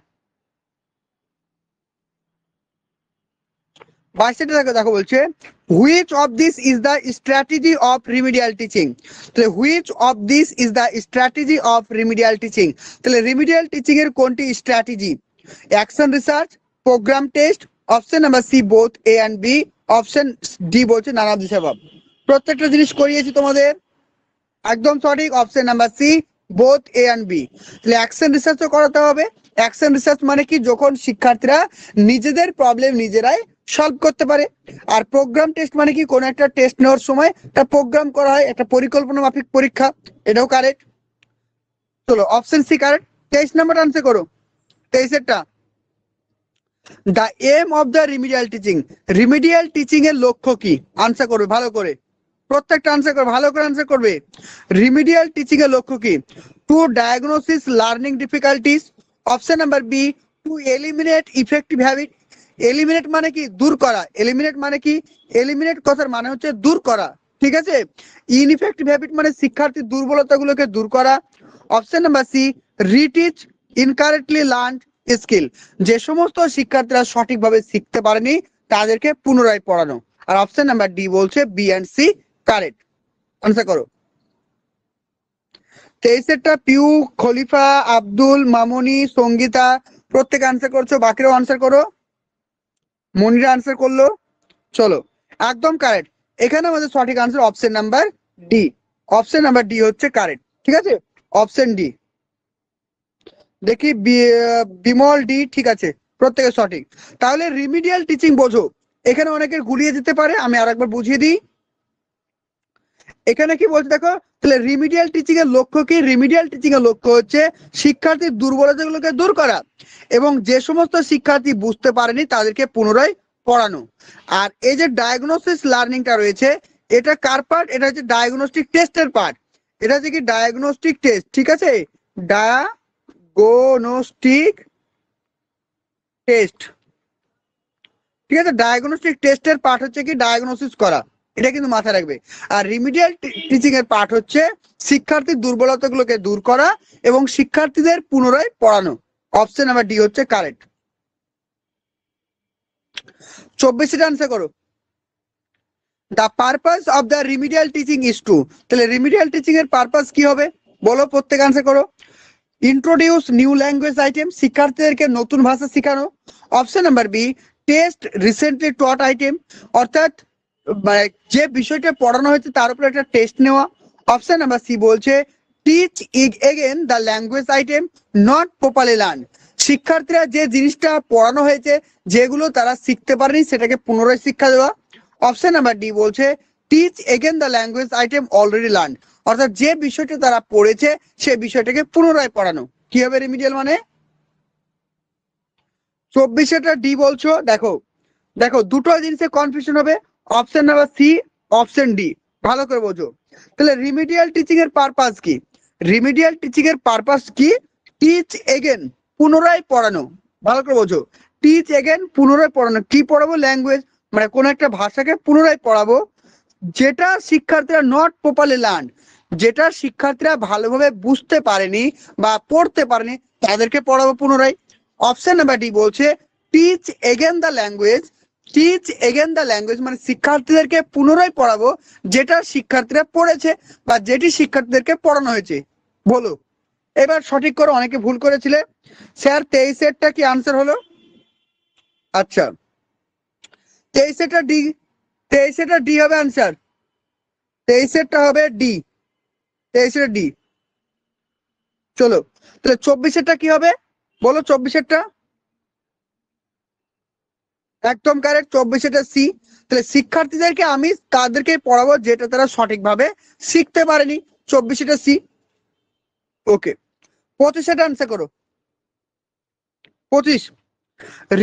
22টা দেখো, দেখো বলছে which of this is the strategy of remedial teaching. তাহলে which of this is the strategy of remedial teaching. তাহলে রিমিডিয়াল টিচিং এর কোনটি strategy? Action research, programme test. Option number C both A and B. Option D বলছে none of this above. প্রত্যেকটা জিনিস করিয়েছি তোমাদের, একদম সঠিক। Option number C both A and B. তাহলে অ্যাকশন রিসার্চও করাতে হবে। অ্যাকশন রিসার্চ মানে কি? যখন শিক্ষার্থীরা নিজেদের প্রবলেম নিজেরাই সলভ করতে পারে। আর প্রোগ্রাম টেস্ট মানে কি? কোনো একটা টেস্ট নেওয়ার সময় একটা প্রোগ্রাম করা হয়, একটা পরিকল্পনা মাফিক পরীক্ষা। এটাও কারেক্ট। চলো option C correct. 23 number answer করো। 23-এরটা, the aim of the remedial teaching. Remedial teaching এর লক্ষ্য কি? আনসার করবে ভালো করে, প্রত্যেকটা আনসার করবে, ভালো করে আনসার করবে। রিমিডিয়াল টিচিং এর লক্ষ্য কি? To diagnosis learning difficulties. Option number B to eliminate effective habit. Eliminate মানে কি? দূর করা। এলিমিনেট মানে কি? এলিমিনেট কথার মানে হচ্ছে দূর করা, ঠিক আছে। ইনইফেক্টিভ হ্যাবিট মানে শিক্ষার্থীর দুর্বলতাগুলোকে দূর করা। Option number C, reteach incorrectly learn skill, যে সমস্ত শিক্ষার্থীরা সঠিকভাবে শিখতে পারেনি তাদেরকে পুনরায় পড়ানো। আর অপশন নাম্বার ডি বলছে B and C correct. Answer করো। 23-এরটা পিউ, খলিফা, আব্দুল, মামুনি, সঙ্গীতা প্রত্যেকে আনসার করছো, বাকিরাও আনসার করো। মনিরা আনসার করলো, চলো একদম কারেক্ট। এখানে আমাদের সঠিক answer option number D. Option number D হচ্ছে কারেক্ট, ঠিক আছে। অপশন ডি দেখি, বিমল ডি, ঠিক আছে, প্রত্যেকে সঠিক। তাহলে রিমিডিয়াল টিচিং বোঝো, এখানে অনেকের গুলিয়ে যেতে পারে, আমি আরেকবার বুঝিয়ে দিই। এখানে কি বলছে দেখো, তাহলে রিমিডিয়াল টিচিং এর লক্ষ্য কি? রিমিডিয়াল টিচিং এর লক্ষ্য হচ্ছে শিক্ষার্থীর দুর্বলতাগুলোকে দূর করা এবং যে সমস্ত শিক্ষার্থী বুঝতে পারেনি তাদেরকে পুনরায় পড়ানো। আর এই যে ডায়াগনোসিস লার্নিংটা রয়েছে, এটা কার পার্ট? এটা হচ্ছে ডায়াগনস্টিক টেস্টের পার্ট। এটা হচ্ছে কি ডায়াগনস্টিক টেস্ট, ঠিক আছে, ডায়াগনস্টিক টেস্ট, ঠিক আছে। ডায়াগনস্টিক টেস্টের পার্ট হচ্ছে কি ডায়াগনোসিস করা, এটা কিন্তু মাথায় রাখবে। আর রিমিডিয়াল টিচিং এর পার্ট হচ্ছে শিক্ষার্থীর দুর্বলতাগুলোকে দূর করা এবং শিক্ষার্থীদের পুনরায় পড়ানো। অপশন নাম্বার ডি হচ্ছে কারেক্ট। 24-এর আনসার করো। The purpose of the remedial teaching is to, তাহলে রিমিডিয়াল টিচিং এর পারপাস কি হবে বলো, প্রত্যেক আনসার করো। ইন্ট্রোডিউস নিউ ল্যাঙ্গুয়েজ আইটেম, শিক্ষার্থীদেরকে নতুন ভাষা শেখানো। Option number B, test recently taught item, অর্থাৎ যে বিষয়টা পড়ানো হয়েছে তার উপর একটা টেস্ট নেওয়া। অপশন নাম্বার সি বলছে teach again the language item not properly learn, শিক্ষার্থীরা যে জিনিসটা পড়ানো হয়েছে যেগুলো তারা শিখতে পারেনি সেটাকে পুনরায় শিক্ষা দেওয়া। অপশন নাম্বার ডি বলছে teach again the language item already learn, অর্থাৎ যে বিষয়টা তারা পড়েছে সেই বিষয়টাকে পুনরায় পড়ানো। কি হবে রিমিডিয়াল মানে? 24-এটা ডি বলছো, দেখো দেখো দুটো জিনিসে কনফিউশন হবে, option number C, option D, ভালো করে বোঝো। তাহলে রিমিডিয়াল টিচিং এর পারপাস কি? রিমিডিয়াল টিচিং এর পারপাস কি? টিচ এগেন, পুনরায় পড়ানো, ভালো করে বোঝো। টিচ এগেন, পুনরায় পড়ানো। কি পড়াবো? ল্যাঙ্গুয়েজ, মানে কোন একটা ভাষাকে পুনরায় পড়াবো যেটা শিক্ষার্থীরা নট প্রপারলি লার্ন, যেটা শিক্ষার্থীরা ভালোভাবে বুঝতে পারেনি বা পড়তে পারেনি তাদেরকে পড়াবো পুনরায়। অপশন নাম্বার ডি বলছে teach again the language, teach again the language মানে শিক্ষার্থীদেরকে পুনরায় পড়াবো যেটা শিক্ষার্থীরা পড়েছে বা যেটি শিক্ষার্থীদেরকে পড়ানো হয়েছে। বলো এবার সঠিক করো, অনেকে ভুল করেছিলে। স্যার 23-এরটা কি আনসার হলো? আচ্ছা 23-এরটা ডি, 23-এরটা ডি হবে আনসার, 23-এরটা হবে ডি, 23-এর ডি। চলো তাহলে 24-এরটা কি হবে বলো? 24-এরটা একদম কারেক্ট, 24-এটা সি। তাহলে শিক্ষার্থীদেরকে আমি তাদেরকে পড়াবো যেটা তারা সঠিকভাবে শিখতে পারেনি, 24-এটা সি। ওকে 25-এটা আনসার করো। 25,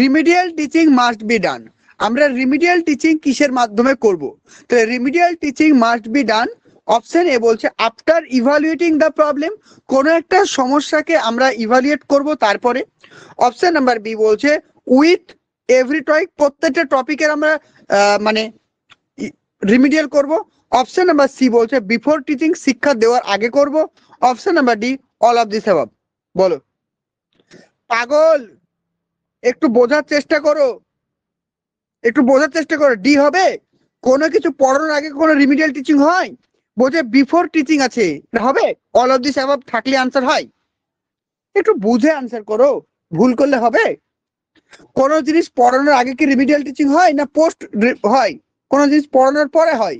remedial teaching must be done, আমরা রিমিডিয়াল টিচিং কিসের মাধ্যমে করব? তাহলে remedial teaching must be done, option A বলছে আফটার ইভালুয়েটিং দ্য প্রবলেম, কোনো একটা সমস্যাকে আমরা ইভালুয়েট করব তারপরে। অপশন নাম্বার বি বলছে উইথ এভরি টপিক, প্রত্যেকটা টপিকের আমরা মানে রিমিডিয়াল করব। অপশন নাম্বার সি বলছে বিফোর টিচিং, শিক্ষা দেওয়ার আগে করব। Option number D all of this above. বলো পাগল, একটু বোঝার চেষ্টা করো, একটু বোঝার চেষ্টা করো। ডি হবে? কোনো কিছু পড়ানোর আগে কোনো রিমিডিয়াল টিচিং হয়? বোঝে বিফোর টিচিং আছে, হবে? অল অফ দিস অ্যাবাভ থাকলে আনসার হয়? একটু বুঝে আনসার করো, ভুল করলে হবে? কোনো জিনিস পড়ানোর আগে কি রিমিডিয়াল টিচিং হয় না পোস্ট হয়? কোনো জিনিস পড়ানোর পরে হয়?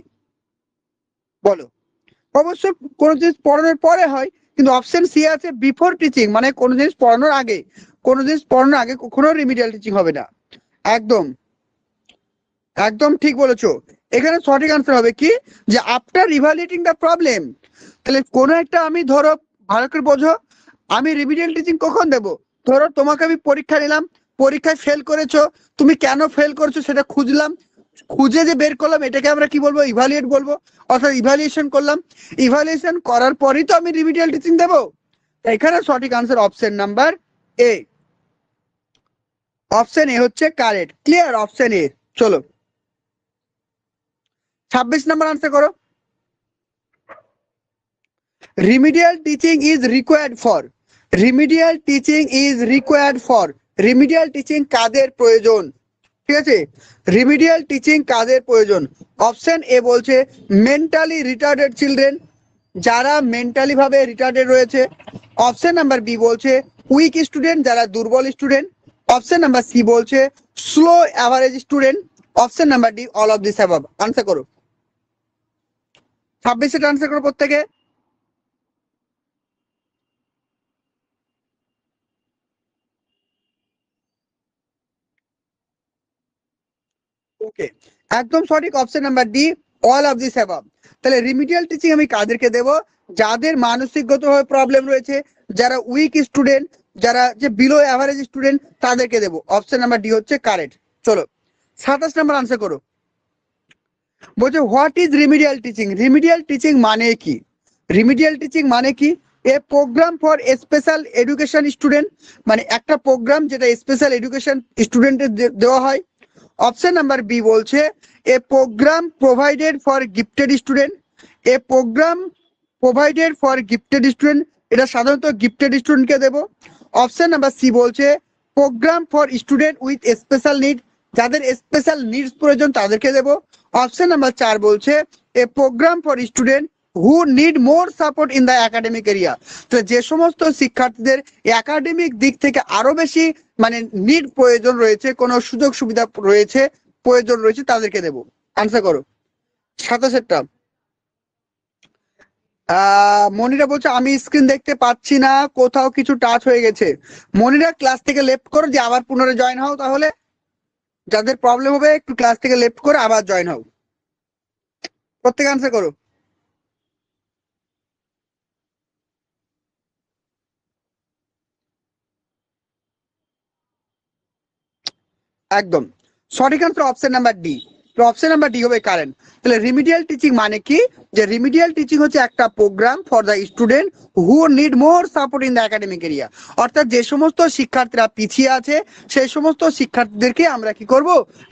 বলো। অবশ্যই কোনো জিনিস পড়ানোর পরে হয়, কিন্তু অপশন সি আছে বিফোর টিচিং, মানে কোনো জিনিস পড়ানোর আগে। কোনো জিনিস পড়ানোর আগে কখনো রিমিডিয়াল টিচিং হবে না। একদম একদম ঠিক বলেছো। এখানে সঠিক আনসার হবে কি, যে আফটার ইভালুয়েটিং দ্য প্রবলেম। তাহলে কোনো একটা, আমি ধরো ভালো করে বোঝো, আমি রিমিডিয়াল টিচিং কখন দেবো? ধরো তোমাকে আমি পরীক্ষা নিলাম, পরীক্ষায় ফেল করেছো, তুমি কেন ফেল করেছো সেটা খুঁজলাম, খুঁজে যে বের করলাম এটাকে আমরা কি বলবো? ইভালুয়েট বলবো, অর্থাৎ ইভালুয়েশন করলাম। ইভালুয়েশন করার পরই তো আমি রিমিডিয়াল টিচিং দেবো। এখানে সঠিক answer option number A. Option A হচ্ছে কারেক্ট। ক্লিয়ার? Option A. চলো 26 নাম্বার আনসার করো। Remedial teaching is required for. Remedial teaching is required for. Remedial teaching কাদের প্রয়োজন? ঠিক আছে, রিমিডিয়াল টিচিং কাদের প্রয়োজন? অপশন এ বলছে মেন্টালি রিটার্ডেড চিলড্রেন, যারা মেন্টালি ভাবে রিটার্ডেড রয়েছে। অপশন নাম্বার বি বলছে উইক স্টুডেন্ট, যারা দুর্বল স্টুডেন্ট। অপশন নাম্বার সি বলছে slow average student. Option number D all of this above. Answer করো 26 আনসার করো প্রত্যেকে। ওকে, একদম সঠিক, option number D all of this above. তাহলে রিমিডিয়াল টিচিং আমি কাদেরকে দেব? যাদের মানসিকগতভাবে প্রবলেম রয়েছে, যারা উইক স্টুডেন্ট, যারা যে বিলো অ্যাভারেজ স্টুডেন্ট, তাদেরকে দেব। অপশন নাম্বার ডি হচ্ছে কারেক্ট। চলো 27 নাম্বার আনসার করো। বলছে what is remedial teaching? Remedial teaching মানে কি? রিমিডিয়াল টিচিং মানে কি? A programme for special education student, মানে একটা প্রোগ্রাম যেটা স্পেশাল এডুকেশন স্টুডেন্টের দেওয়া হয়। অপশন নাম্বার বি বলছে a programme provided for gifted student. A programme provided for gifted student, এটা সাধারণত গিফটেড স্টুডেন্টকে দেব। অপশন নাম্বার সি বলছে programme for student with special need, যাদের স্পেশাল নিডস প্রয়োজন তাদেরকে দেব। অপশন নাম্বার 4 বলছে a programme for student who need more support in the academic area, তো যে সমস্ত শিক্ষার্থীদের একাডেমিক দিক থেকে আরো বেশি মানে নিড প্রয়োজন রয়েছে, কোনো সুযোগ সুবিধা রয়েছে, প্রয়োজন রয়েছে, তাদেরকে দেব। আনসার করো 27টা। মনিরা বলছে আমি স্ক্রিন দেখতে পাচ্ছি না, কোথাও কিছু টাচ হয়ে গেছে। মনিরা ক্লাস থেকে লেফট করো, যে আবার পুনরায় জয়েন হও। তাহলে যাদের প্রবলেম হবে একটু ক্লাস থেকে লেফট করে আবার জয়েন হও। প্রত্যেক আনসার করো। একদম সঠিক answer option number D. Option number D হবে কারেন্ট। তাহলে রিমিডিয়াল টিচিং মানে কি? যে রিমিডিয়াল টিচিং হচ্ছে একটা program for the student who need more support in the academic area, অর্থাৎ যে সমস্ত শিক্ষার্থীরা পিছিয়ে আছে সেই সমস্ত শিক্ষার্থীদেরকে আমরা কি করব?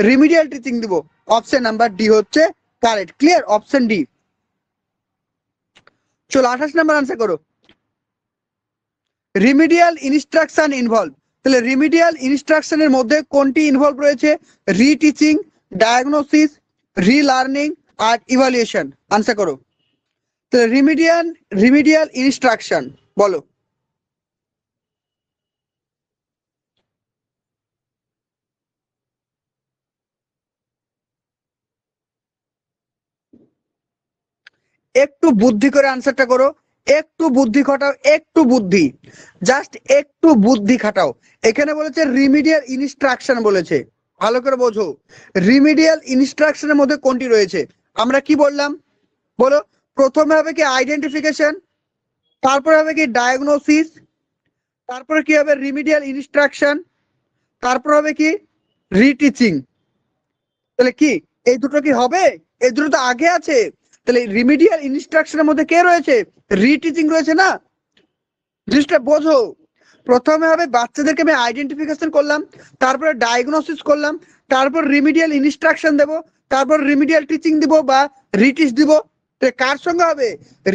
রিমিডিয়াল টিচিং দিব। অপশন নাম্বার ডি হচ্ছে কারেক্ট। ক্লিয়ার? Option D. চলো 28 নাম্বার আনসার করো। Remedial instruction involve. তাহলে রিমিডিয়াল ইনস্ট্রাকশনের মধ্যে কোনটি ইনভলভ রয়েছে? রিটিচিং, ডায়াগনোসিস, রিলার্নিং আর ইভালুয়েশন। আনসার করো। তাহলে রিমিডিয়াল ইনস্ট্রাকশন বলো। একটু বুদ্ধি করে আনসারটা করো, একটু বুদ্ধি খাটাও, একটু বুদ্ধি, জাস্ট একটু বুদ্ধি খাটাও। এখানে বলেছে রিমিডিয়াল ইনস্ট্রাকশন বলেছে, ভালো করে বোঝো। রিমিডিয়াল ইনস্ট্রাকশনের মধ্যে কোনটি রয়েছে? আমরা কি বললাম বলো? প্রথমে হবে কি আইডেন্টিফিকেশন, তারপরে হবে কি ডায়াগনোসিস, তারপরে কি হবে রিমিডিয়াল ইনস্ট্রাকশন, তারপর হবে কি রিটিচিং। তাহলে কি এই দুটো কি হবে? এই দুটো তো আগে আছে। তাহলে রিমিডিয়াল ইনস্ট্রাকশনের মধ্যে কে রয়েছে? রিটিচিং রয়েছে না? জিনিসটা বোঝো। প্রথমে হবে বাচ্চাদেরকে আমি আইডেন্টিফিকেশন করলাম, তারপরে ডায়াগনোসিস করলাম, তারপর রিমিডিয়াল ইনস্ট্রাকশন দেব, তারপর রিমিডিয়াল টিচিং দিব বা রিটিচ দিব। কার সঙ্গে হবে?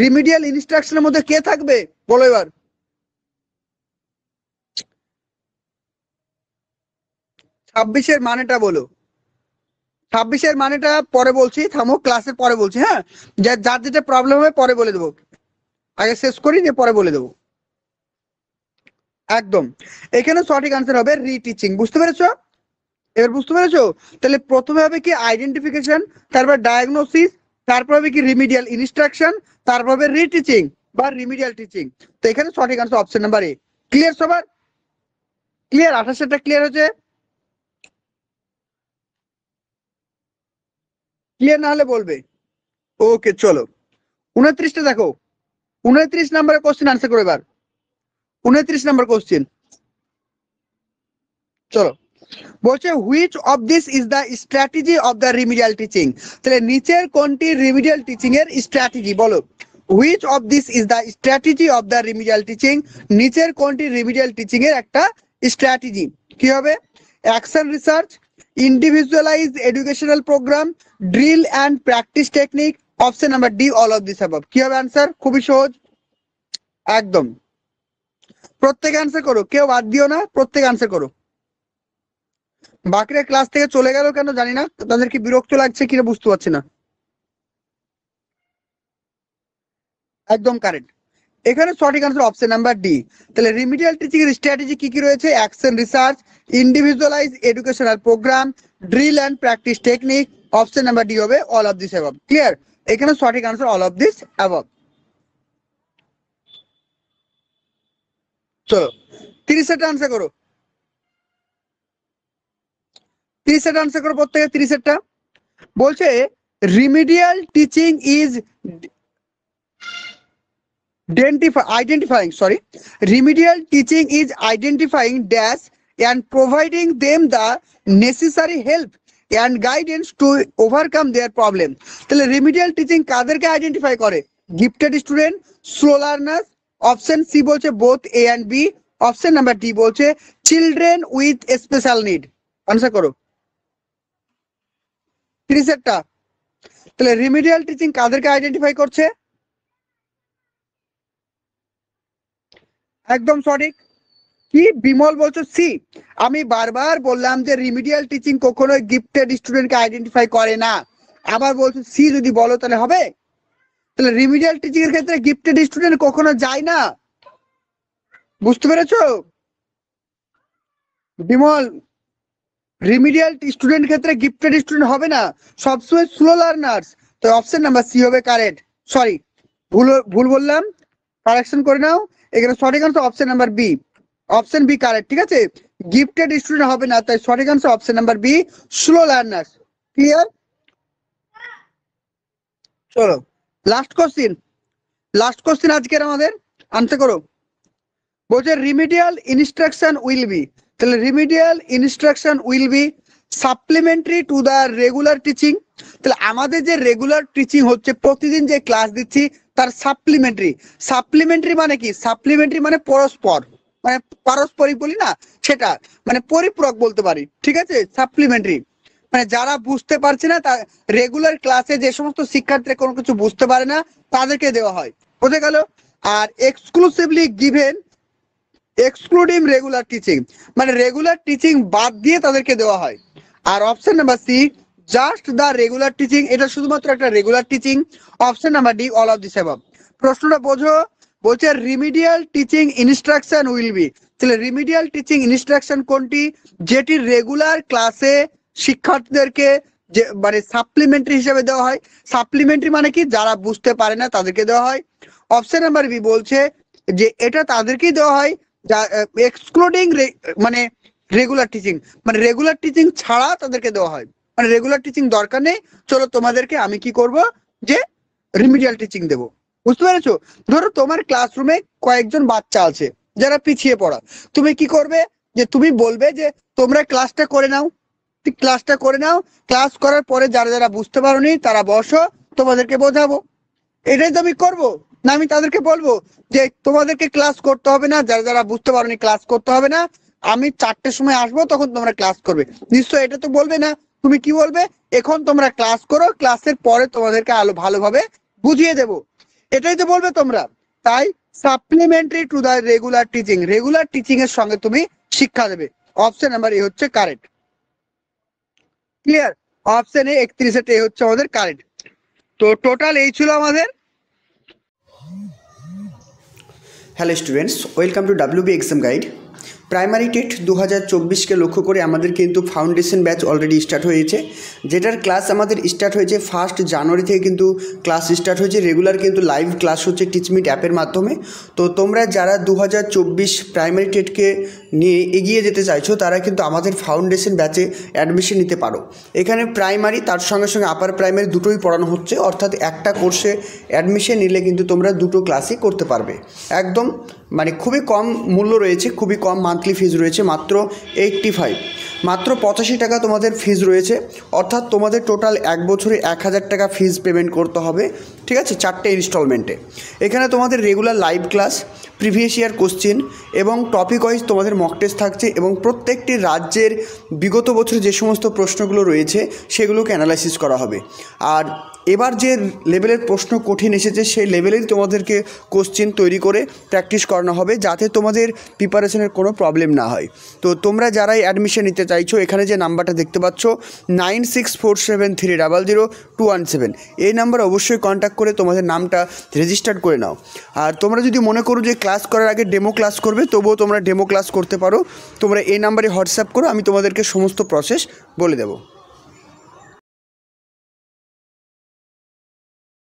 রিমিডিয়াল ইনস্ট্রাকশনের মধ্যে কে থাকবে বলো এবার? 26-এর মানেটা বলো। 26-এর মানেটা পরে বলছি, থামো, ক্লাসের পরে বলছি। হ্যাঁ, যার যেটা প্রবলেম হবে পরে বলে দেবো, আগে শেষ করি দিয়ে পরে বলে দেবো। একদম, এখানে সঠিক আনসার হবে রিটিচিং। বুঝতে পেরেছো? এবার বুঝতে পেরেছো? তাহলে প্রথমে হবে কি আইডেন্টিফিকেশন, তারপর ডায়াগনোসিস, তারপর হবে কি রিমিডিয়াল ইনস্ট্রাকশন, তারপর হবে রিটিচিং বা রিমিডিয়াল টিচিং। তো এখানে সঠিক answer option number A. Clear সবার? ক্লিয়ার? 28টা ক্লিয়ার হয়েছে? ক্লিয়ার না হলে বলবে। ওকে চলো 29টা দেখো। 29 নম্বরের কোশ্চেন আনসার করো এবার। 29 নম্বর কোশ্চেন চলো। বলছে which of this is the strategy of the remedial teaching. তাহলে নিচের কোনটি রিমিডিয়াল টিচিং এর স্ট্র্যাটেজি বলো? Which of this is the strategy of the remedial teaching, নিচের কোনটি রিমিডিয়াল টিচিং এর একটা স্ট্র্যাটেজি? কি হবে? Action research, individualise educational programme, drill and practice technique. Option number D all of this above. কি হবে অ্যান্সার? খুবই সহজ, একদম। প্রত্যেকে অ্যান্সার করো, কেউ বাদ দিও না, প্রত্যেকে অ্যান্সার করো। বাকিরা ক্লাস থেকে চলে গেল কেন জানি না, তাদের কি বিরক্ত লাগছে কিনা বুঝতে পারছি না। একদম কারেক্ট, এখানে সঠিক আনসার অপশন নাম্বার ডি। তাহলে রিমিডিয়াল টিচিং এর স্ট্র্যাটেজি কি কি রয়েছে? Action research, individualise educational programme, drill and practice technique. Option number D হবে all of this above. Clear? এখানে সঠিক answer all of this above. চলো 30 আনসার করো, 30 আনসার করো প্রত্যেকে 30টা। বলছে remedial teaching is remedial teaching is identifying dash and providing them the necessary help and guidance to overcome their problem. তাহলে remedial teaching কাদেরকে identify করে? Gifted student, slow learner. Option C বলছে both A and B. Option number D বলছে children with special need. Answer করো 30টা। তাহলে remedial teaching কাদেরকে identify করছে? একদম সঠিক। কি বিমল বলছো? সি। আমি বারবার বললাম যে রিমিডিয়াল টিচিং কখনোই গিফটেড স্টুডেন্টকে আইডেন্টিফাই করে না, আবার বলছো সি যদি বলো তাহলে হবে? তাহলে রিমিডিয়াল টিচিং এর ক্ষেত্রে গিফটেড স্টুডেন্ট কখনো যায় না, বুঝতে পেরেছো বিমল? রিমিডিয়াল স্টুডেন্ট ক্ষেত্রে গিফটেড স্টুডেন্ট হবে না, সবসময় স্লো লার্নার্স। তো অপশন নাম্বার সি হবে কারেক্ট। সরি, ভুল বললাম, কারেকশন করে নাও। এখানে সঠিক answer option number B. Option B correct, ঠিক আছে? গিফটেড স্টুডেন্ট হবে না, তাই সঠিক answer option number B, slow learners. Clear? চলো লাস্ট কোশ্চিন আজকের আমাদের, আনসার করো। বলছে রিমিডিয়াল ইনস্ট্রাকশন উইল বি। তাহলে remedial instruction will be supplementary to the regular teaching. তাহলে আমাদের যে রেগুলার টিচিং হচ্ছে, প্রতিদিন যে ক্লাস দিচ্ছি, তার সাপ্লিমেন্টারি মানে কি? সাপ্লিমেন্টারি মানে পরস্পর, মানে পারস্পরিক বলি না, সেটা মানে পরিপূরক বলতে পারি, ঠিক আছে? সাপ্লিমেন্টারি মানে যারা বুঝতে পারছে না, তা রেগুলার ক্লাসে যে সমস্ত শিক্ষার্থীরা কোনো কিছু বুঝতে পারে না তাদেরকে দেওয়া হয়, বুঝে গেল? আর exclusively given excluding regular teaching, মানে রেগুলার টিচিং বাদ দিয়ে তাদেরকে দেওয়া হয়। আর option number C just the regular teaching, এটা শুধুমাত্র একটা regular teaching. Option number D all of this above. প্রশ্নটা বোঝো, বলছে remedial teaching instruction will be. তাহলে রিমিডিয়াল টিচিং ইনস্ট্রাকশন কোনটি? যেটি রেগুলার ক্লাসে শিক্ষার্থীদেরকে যে মানে সাপ্লিমেন্টারি হিসেবে দেওয়া হয়। সাপ্লিমেন্টারি মানে কি? যারা বুঝতে পারে না তাদেরকে দেওয়া হয়। অপশন নাম্বার বি বলছে যে এটা তাদেরকেই দেওয়া হয় যা এক্সক্লুডিং মানে রেগুলার টিচিং, মানে রেগুলার টিচিং ছাড়া তাদেরকে দেওয়া হয়, মানে রেগুলার টিচিং দরকার নেই, চলো তোমাদেরকে আমি কি করব, যে রিমিডিয়াল টিচিং দেবো। বুঝতে পেরেছো? ধরো তোমার ক্লাসরুমে কয়েকজন বাচ্চা আছে যারা পিছিয়ে পড়া, তুমি কি করবে? যে তুমি বলবে যে তোমরা ক্লাসটা করে নাও, ক্লাস করার পরে যারা যারা বুঝতে পারোনি তারা বসো, তোমাদেরকে বোঝাবো। এটাই তো আমি করবো না? আমি তাদেরকে বলবো যে তোমাদেরকে ক্লাস করতে হবে না, যারা যারা বুঝতে পারোনি ক্লাস করতে হবে না, আমি 4টের সময় আসবো, তখন তোমরা ক্লাস করবে। নিশ্চয় এটা তো বলবে না। তুমি কি বলবে? এখন তোমরা ক্লাস করো, ক্লাসের পরে তোমাদেরকে আলো ভালোভাবে বুঝিয়ে দেব, এটাই তো বলবে তোমরা। তাই supplementary to the regular teaching এর সঙ্গে তুমি শিক্ষা দেবে। অপশন নাম্বার এ হচ্ছে কারেক্ট। ক্লিয়ার? অপশন এ 31 এ হচ্ছে আমাদের কারেক্ট। তো টোটাল এই ছিল আমাদের। Hello students, welcome to WB exam guide. Primary TET 2024কে লক্ষ্য করে আমাদের কিন্তু ফাউন্ডেশন ব্যাচ অলরেডি স্টার্ট হয়েছে, যেটার ক্লাস আমাদের স্টার্ট হয়েছে 1 জানুয়ারি থেকে। কিন্তু ক্লাস স্টার্ট হয়েছে, রেগুলার কিন্তু লাইভ ক্লাস হচ্ছে টিচমিট অ্যাপের মাধ্যমে। তো তোমরা যারা 2024 প্রাইমারি টেটকে নিয়ে এগিয়ে যেতে চাইছো, তারা কিন্তু আমাদের ফাউন্ডেশন ব্যাচে অ্যাডমিশন নিতে পারো। এখানে প্রাইমারি তার সঙ্গে সঙ্গে আপার প্রাইমারি দুটোই পড়ানো হচ্ছে, অর্থাৎ একটা কোর্সে অ্যাডমিশন নিলে কিন্তু তোমরা দুটো ক্লাসই করতে পারবে। একদম মানে খুবই কম মূল্য রয়েছে, খুবই কম মান্থলি ফিজ রয়েছে, মাত্র 85, মাত্র 85 টাকা তোমাদের ফিজ রয়েছে। অর্থাৎ তোমাদের টোটাল 1 বছরে 1000 টাকা ফিজ পেমেন্ট করতে হবে ঠিক আছে, 4টে ইনস্টলমেন্টে। এখানে তোমাদের regular live class, previous year question এবং টপিক ওয়াইজ তোমাদের মক টেস্ট থাকছে, এবং প্রত্যেকটি রাজ্যের বিগত বছরে যে সমস্ত প্রশ্নগুলো রয়েছে সেগুলোকে অ্যানালাইসিস করা হবে। আর এবার যে লেভেলের প্রশ্ন কঠিন এসেছে সেই লেভেলেই তোমাদেরকে কোশ্চেন তৈরি করে প্র্যাকটিস করানো হবে, যাতে তোমাদের প্রিপারেশনের কোনো প্রবলেম না হয়। তো তোমরা যারাই অ্যাডমিশন নিতে চাইছো, এখানে যে নাম্বারটা দেখতে পাচ্ছ 9647300217, এই নাম্বার অবশ্যই কন্ট্যাক্ট করে তোমাদের নামটা রেজিস্টার করে নাও। আর তোমরা যদি মনে করো যে ক্লাস করার আগে ডেমো ক্লাস করবে, তবুও তোমরা ডেমো ক্লাস করতে পারো। তোমরা এই নাম্বারে হোয়াটসঅ্যাপ করো, আমি তোমাদেরকে সমস্ত প্রসেস বলে দেবো।